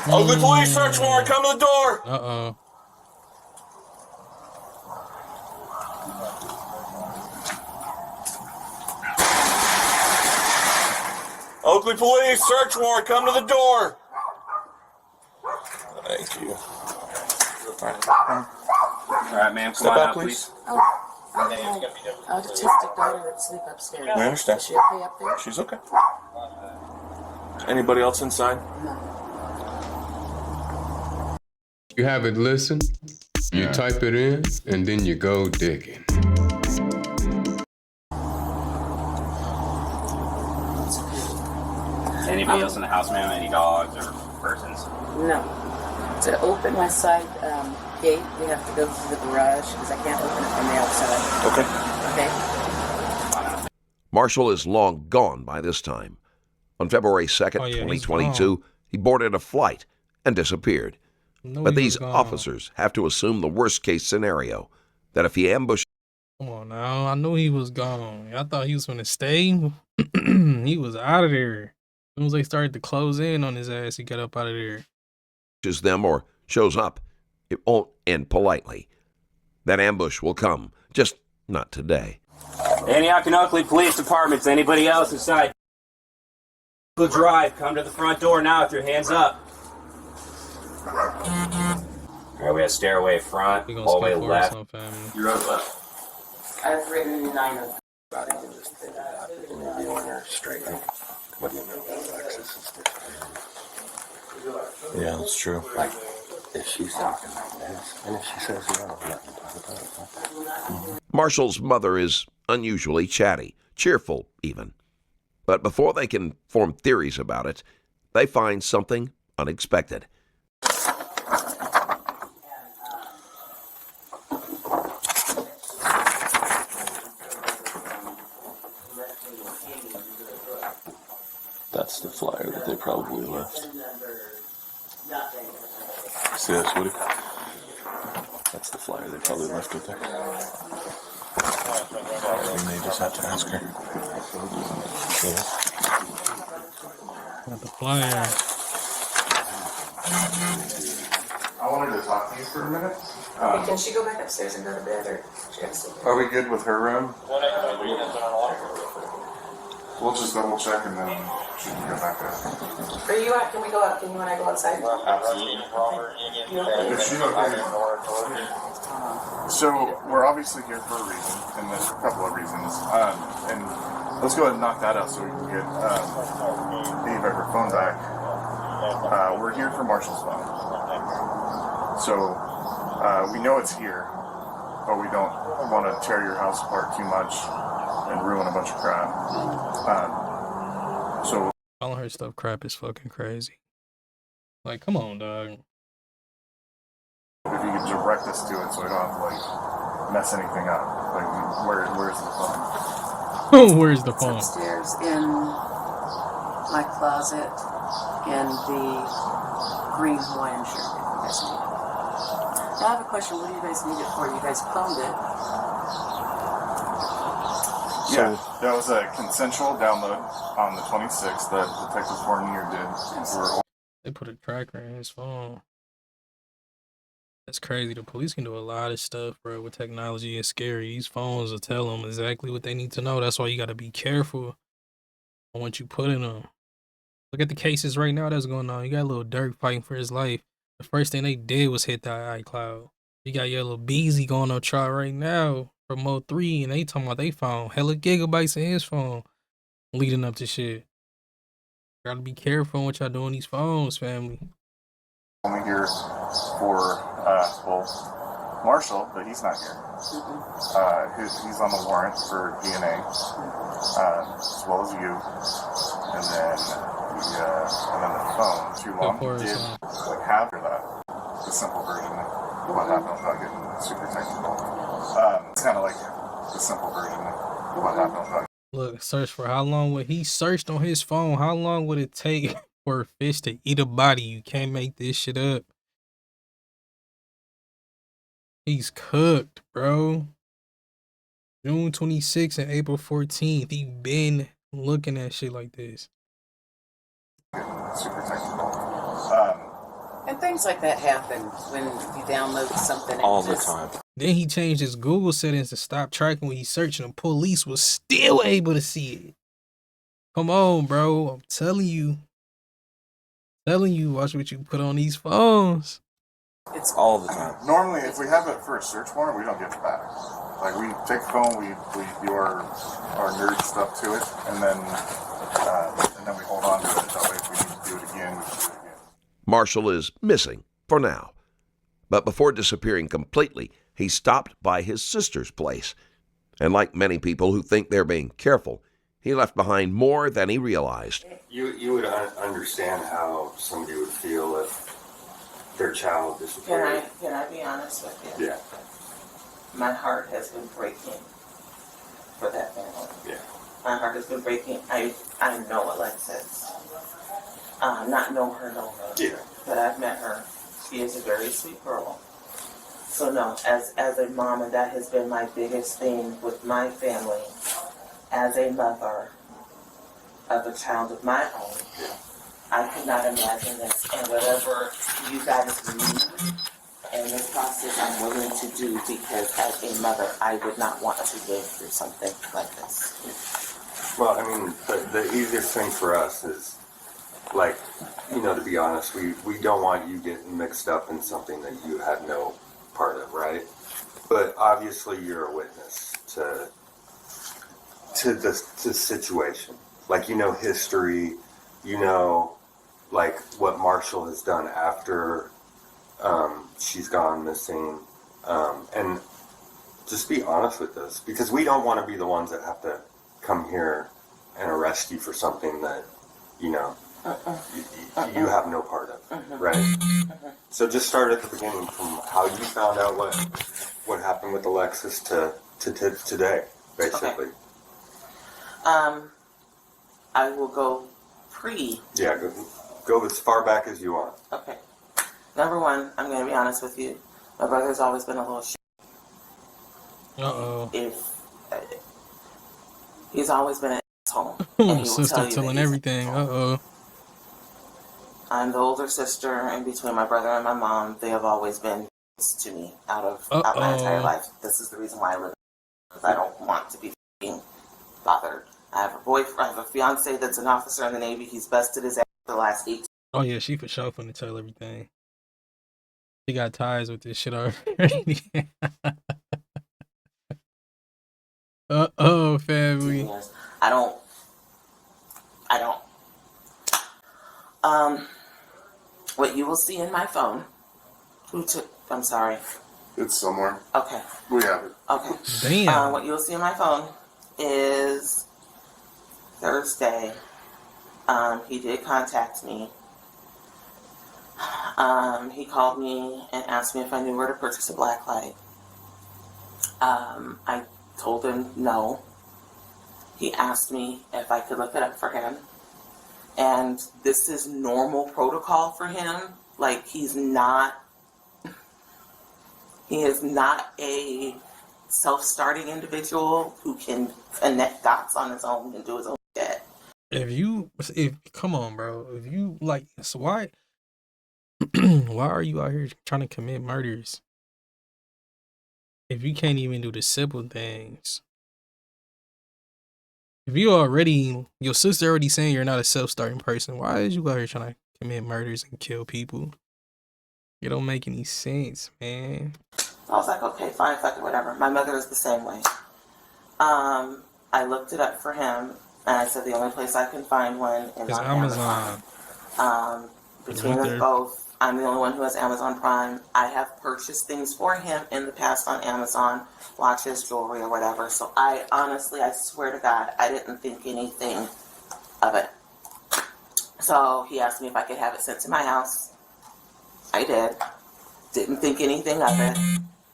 Oakland police search warrant, come to the door! Uh-oh. Oakley police, search warrant, come to the door. Thank you. All right, ma'am, come Step on out, out, please. Autistic daughter that sleep upstairs. I understand. Is she okay up there? She's okay. Anybody else inside? You have it listen, you type it in, and then you go digging. Anybody else in the house, ma'am? Any dogs or persons? No. To open my side gate, we have to go through the garage because I can't open it from the outside. Okay. Okay. Marshall is long gone by this time. On February 2nd, 2022, he boarded a flight and disappeared. But these officers have to assume the worst-case scenario, that if he ambushed... Come on now, I knew he was gone. I thought he was gonna stay. He was out of there. As soon as they started to close in on his ass, he got up out of there. them or shows up, it won't end politely. That ambush will come, just not today. Antioch and Oakley Police Departments. Anybody else inside? Drive. Come to the front door now with your hands up. All right, we have stairway front, hallway left. You're right left. I've written 9 of Straight. What do you know about Alexis? Yeah, that's true. Like, if she's talking like this, and if she says no, nothing to talk about. Marshall's mother is unusually chatty, cheerful even. But before they can form theories about it, they find something unexpected. That's the flyer that they probably left. See that, Woody? That's the flyer they probably left with there. And they just have to ask her. Got the flyer. I wanted to talk to you for a minute. Can she go back upstairs and go to bed, or she has to? Are we good with her room? We'll just double check and then She can go back there. Are you out? Can we go out? Can you and I go outside? Absolutely. You okay? If she's okay. So we're obviously here for a reason, and there's a couple of reasons. And let's go ahead and knock that out so we can get Ava her phone back. We're here for Marshall's phone. So we know it's here, but we don't want to tear your house apart too much and ruin a bunch of crap. So calling her stuff crap is fucking crazy. Like, come on, dog. if you could direct us to it so we don't have to like mess anything up. Like where's the phone? Where's the phone? Upstairs in my closet in the green Hawaiian shirt. If you guys need it. Now I have a question. What do you guys need it for? You guys cloned it. Yeah, that was a consensual download on the 26th that Detective Fournier did. They put a tracker in his phone. That's crazy. The police can do a lot of stuff, bro. With technology, it's scary. These phones will tell them exactly what they need to know. That's why you got to be careful on what you put in them. Look at the cases right now that's going on. You got Lil Durk fighting for his life. The first thing they did was hit that iCloud. You got your little Beezy going on trial right now from Mo3, and they talking about they found hella gigabytes in his phone leading up to shit. Gotta be careful on what y'all do on these phones, family. Only here for Marshall, but he's not here. He's on the warrant for DNA, as well as you, and then the phone. Too long. He did like half of that. The simple version of what happened without getting super technical. It's kind of like the simple version of what happened without. Look, search for how long would he searched on his phone? How long would it take for a fish to eat a body? You can't make this shit up. He's cooked, bro. June 26th and April 14th. He been looking at shit like this. Super technical. And things like that happen when you download something. All the time. Then he changed his Google settings to stop tracking when he's searching. The police was still able to see it. Come on, bro. I'm telling you. Watch what you put on these phones. It's all the time. Normally, if we have it for a search warrant, we don't get it back. Like we take the phone, we do our nerd stuff to it, and then we hold on to it. That way, if we need to do it again, we can do it again. Marshall is missing for now. But before disappearing completely, he stopped by his sister's place. And like many people who think they're being careful, he left behind more than he realized. You would understand how somebody would feel if their child disappeared. Can I be honest with you? Yeah. My heart has been breaking for that family. Yeah. My heart has been breaking. I know Alexis. Not know her. Yeah. But I've met her. She is a very sweet girl. So no, as a mom, and that has been my biggest thing with my family, as a mother of a child of my own, I could not imagine this. And whatever you guys need in this process, I'm willing to do, because as a mother, I would not want to go through something like this. Well, I mean, the easiest thing for us is, like, to be honest, we don't want you getting mixed up in something that you had no part of, right? But obviously you're a witness to the situation. Like, history, like what Marshall has done after she's gone missing. And just be honest with us, because we don't want to be the ones that have to come here and arrest you for something that, you have no part of, right? So just start at the beginning, from how you found out what happened with Alexis to today, basically. Okay. I will go pre. Yeah, go as far back as you want. Okay. Number one, I'm going to be honest with you. My brother's always been a little shit. Uh-oh. He's always been an asshole. And he will Sister tell you telling that everything. Uh-oh. I'm the older sister, and between my brother and my mom, they have always been to me out my entire life. This is the reason why I live. I don't want to be being bothered I have a boyfriend. I have a fiance that's an officer in the Navy. He's busted his ass for the last 18. Oh yeah, she for sure finna tell everything. She got ties with this shit already. Uh-oh, family. years. I don't. What you will see in my phone. I'm sorry. It's somewhere. Okay. We have it. Okay. Damn. What you'll see in my phone is Thursday. He did contact me. He called me and asked me if I knew where to purchase a black light. I told him no. He asked me if I could look it up for him. And this is normal protocol for him. Like, he is not a self-starting individual who can connect dots on his own and do his own shit. Come on, bro. If you like, so why are you out here trying to commit murders? If you can't even do the simple things. If your sister already saying you're not a self-starting person, why is you out here trying to commit murders and kill people? It don't make any sense, man. I was like, okay, fine, fuck it, whatever. My mother is the same way. I looked it up for him, and I said the only place I can find one is on Amazon. Between us both, I'm the only one who has Amazon Prime. I have purchased things for him in the past on Amazon, watches, jewelry, or whatever. So I swear to God, I didn't think anything of it. So he asked me if I could have it sent to my house. I did. Didn't think anything of it.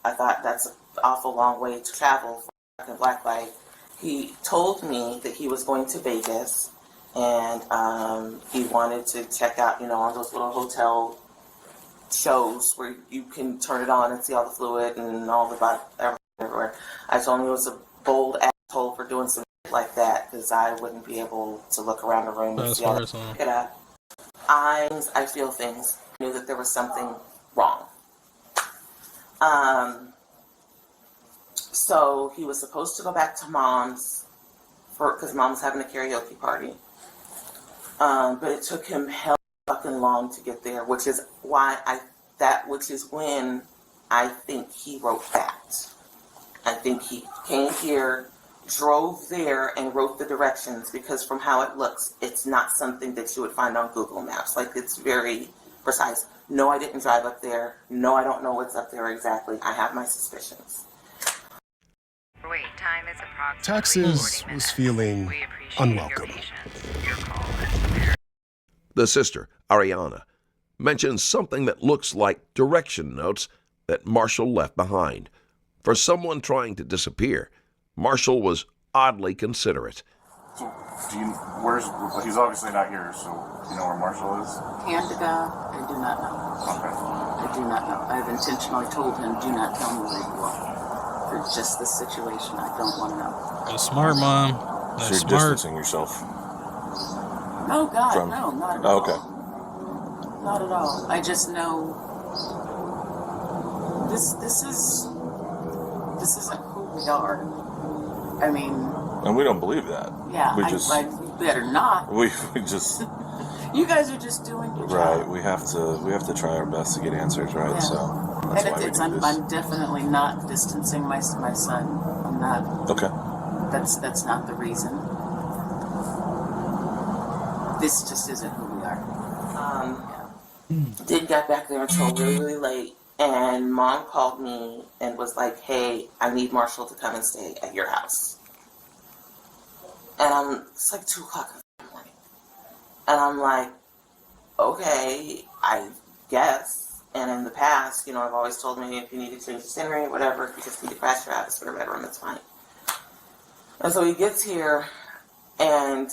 I thought that's an awful long way to travel for a black light. He told me that he was going to Vegas, and he wanted to check out, on those little hotel shows where you can turn it on and see all the fluid and all the everywhere. I told him he was a bold asshole for doing some shit like that, because I wouldn't be able to look around the room and see all that. I feel things. I knew that there was something wrong. So he was supposed to go back to mom's because mom's having a karaoke party. But it took him hell fucking long to get there, which is when I think he wrote that. I think he came here, drove there, and wrote the directions, because from how it looks, it's not something that you would find on Google Maps. Like, it's very precise. No, I didn't drive up there. No, I don't know what's up there exactly. I have my suspicions. Wait, time is approximately Texas was feeling unwelcome. The sister, Ariana, mentions something that looks like direction notes that Marshall left behind. For someone trying to disappear, Marshall was oddly considerate. So, he's obviously not here, so do you know where Marshall is? Hand to God, I do not know. Okay. I do not know. I've intentionally told him, do not tell me where you are. For just this situation, I don't want to know. That's smart, Mom. So you're distancing yourself. No, God, no, not at all. Okay. Not at all. I just know this isn't who we are. I mean, And we don't believe that. yeah, We I better not. We just You guys are just doing your job. right. We have to try our best to get answers, right? Yeah. So that's And why we do I'm this. definitely not distancing my son. I'm not. Okay. That's not the reason. This just isn't who we are. Didn't get back there until really, really late. And Mom called me and was like, hey, I need Marshall to come and stay at your house. And it's like 2 o'clock in the morning. And I'm like, okay, I guess. And in the past, I've always told me if you need to change the scenery, whatever, if you just need to crash your atmosphere, bedroom, it's fine. And so he gets here, and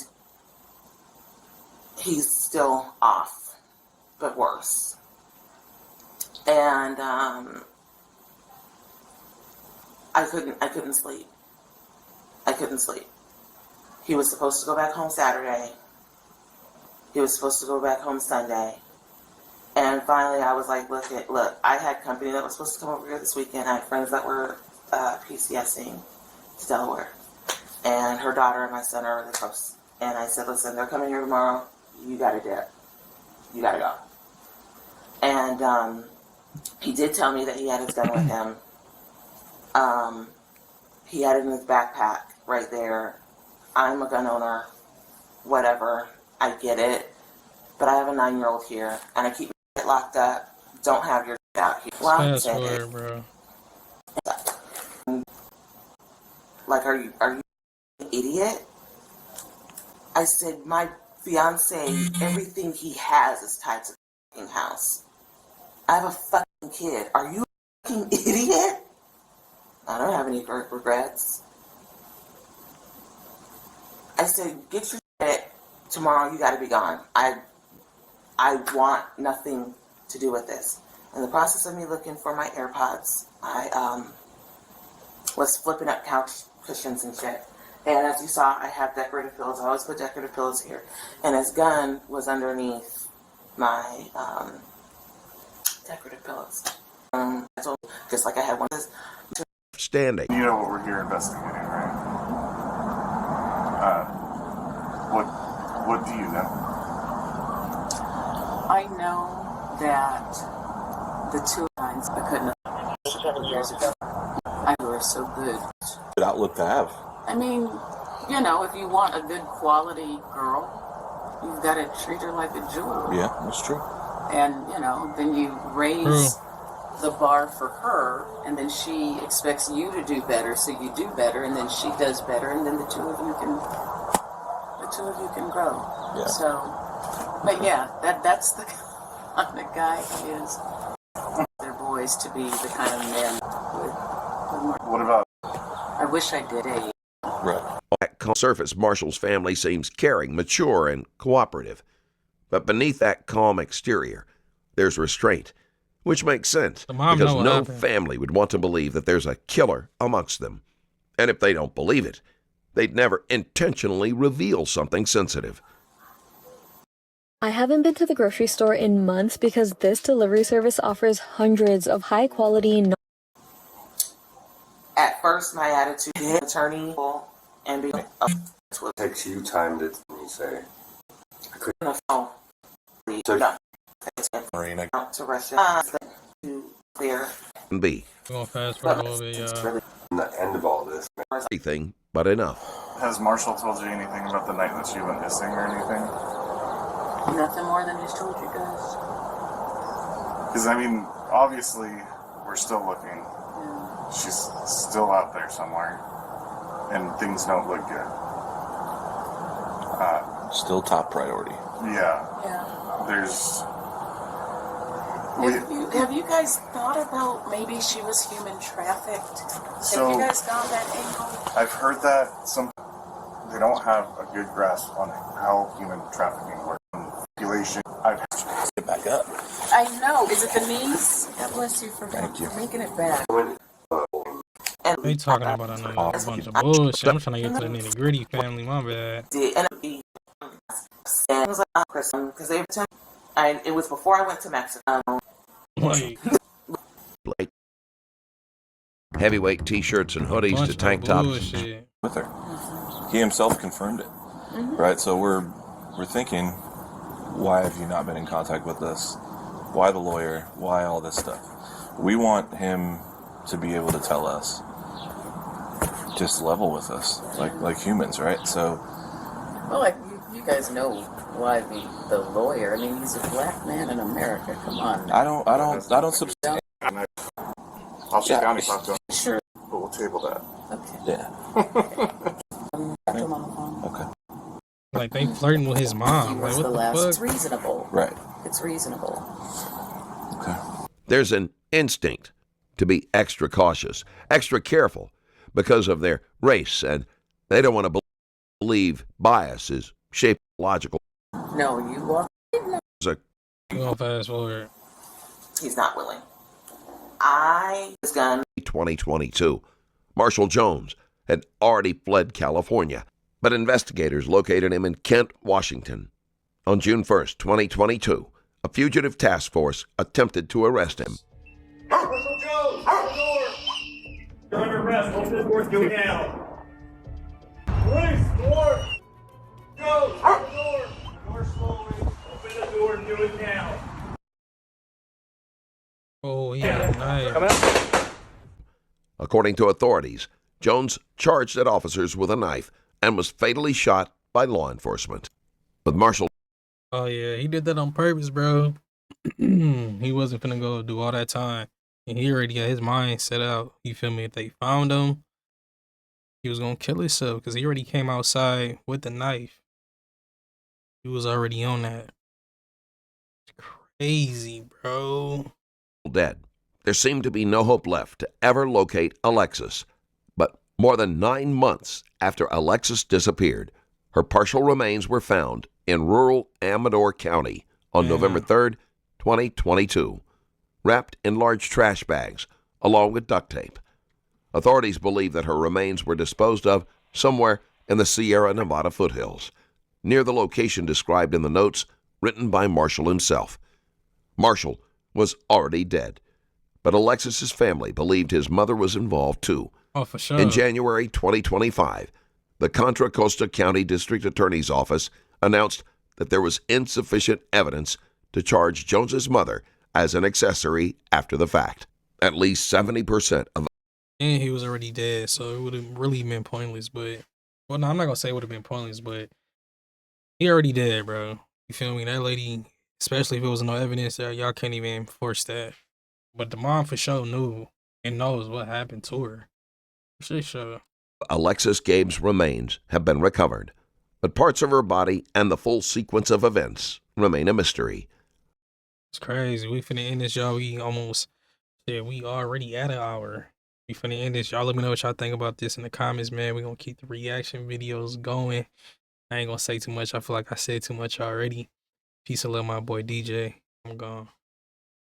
he's still off, but worse. And I couldn't sleep. I couldn't sleep. He was supposed to go back home Saturday. He was supposed to go back home Sunday. And finally I was like, look, I had company that was supposed to come over here this weekend. I had friends that were PCSing to Delaware. and her daughter and my son are really close. And I said, listen, they're coming here tomorrow. You gotta dip. You gotta go. And he did tell me that he had his gun with him. He had it in his backpack right there. I'm a gun owner. Whatever. I get it. But I have a 9-year-old here, and I keep it locked up. Don't have your out here. Well, I said it. Bro. Like, are you an idiot? I said, my fiance, everything he has is tied to the fucking house. I have a fucking kid. Are you a fucking idiot? I don't have any regrets. I said, get your shit. Tomorrow you gotta be gone. I want nothing to do with this. In the process of me looking for my AirPods, I was flipping up couch cushions and shit. And as you saw, I have decorative pillows. I always put decorative pillows here. And his gun was underneath my decorative pillows. Just like I had one of those. Standing. You know what we're here investigating, right? What do you know? I know that the two lines I couldn't have 7 years ago. I were so good. Good outlook to have. I mean, you know, if you want a good quality girl, you've got to treat her like a jewel. Yeah, that's true. And, you know, then you raise the bar for her, and then she expects you to do better, so you do better, and then she does better, and then the two of you can grow. Yeah. So, but yeah, that's the kind of guy he is. Their boys to be the kind of men with What about? I wish I did a. Right. At surface, Marshall's family seems caring, mature, and cooperative. But beneath that calm exterior, there's restraint, which makes sense because no family would want to believe that there's a killer amongst them. And if they don't believe it, they'd never intentionally reveal something sensitive. I haven't been to the grocery store in months because this delivery service offers hundreds of high-quality. At first, my attitude, attorney, and be. It takes you time to say. I couldn't. Marina. To Russia. To clear. B. We're going fast forward a little bit, The end of all this. Everything but enough. Has Marshall told you anything about the night that she went missing or anything? Nothing more than he's told you guys. Because, I mean, obviously, we're still looking. She's still out there somewhere. And things don't look good. Still top priority. Yeah. There's... Have you guys thought about maybe she was human trafficked? Have you guys gone that angle? I've heard that they don't have a good grasp on how human trafficking works. Population. Get back up. I know. Is it the knees? God bless you for making it back. They talking about another bunch of bullshit. I'm trying to get to the nitty gritty, family. My bad. And it was like because it was before I went to Mexico. Wait. Heavyweight t-shirts and hoodies to tank tops. With her. He himself confirmed it. Right? So we're thinking, why have you not been in contact with us? Why the lawyer? Why all this stuff? We want him to be able to tell us. Just level with us, like humans, right? So, well, like you guys know why the lawyer. I mean, he's a black man in America. Come on. I don't subscribe. I'll sit down and talk to him. Sure. But we'll table that. Okay. Yeah. Okay. Like they flirting with his mom. Like what the fuck? It's reasonable. Right. It's reasonable. Okay. There's an instinct to be extra cautious, extra careful because of their race, and they don't want to believe bias is shaped logical. No, you walk. Go fast forward. He's not willing. I was gone. 2022. Marshall Jones had already fled California, but investigators located him in Kent, Washington. On June 1st, 2022, a fugitive task force attempted to arrest him. Marshall Jones, open the door! You're under arrest. Open the door, do it now. Go! Open the door! Door slowly. Open the door and do it now. Oh, he had a knife. Come out. According to authorities, Jones charged at officers with a knife and was fatally shot by law enforcement. With Marshall. Oh yeah, he did that on purpose, bro. He wasn't finna go do all that time. And he already got his mind set out. You feel me? If they found him, he was gonna kill himself because he already came outside with the knife. He was already on that. It's crazy, bro. Dead. There seemed to be no hope left to ever locate Alexis. But more than 9 months after Alexis disappeared, her partial remains were found in rural Amador County on November 3rd, 2022, wrapped in large trash bags along with duct tape. Authorities believe that her remains were disposed of somewhere in the Sierra Nevada foothills, near the location described in the notes written by Marshall himself. Marshall was already dead, but Alexis's family believed his mother was involved too. Oh, for sure. In January 2025, the Contra Costa County District Attorney's Office announced that there was insufficient evidence to charge Jones's mother as an accessory after the fact. At least 70% of... And he was already dead, so it would have really been pointless, but... Well, no, I'm not gonna say it would have been pointless, but... He already dead, bro. You feel me? That lady, especially if it was no evidence there, y'all can't even force that. But the mom for sure knew and knows what happened to her. For sure. Alexis Gabe's remains have been recovered, but parts of her body and the full sequence of events remain a mystery. It's crazy. We finna end this, y'all. We almost said we already at an hour. We finna end this. Y'all let me know what y'all think about this in the comments, man. We gonna keep the reaction videos going. I ain't gonna say too much. I feel like I said too much already. Peace and love, my boy DJ. I'm gone.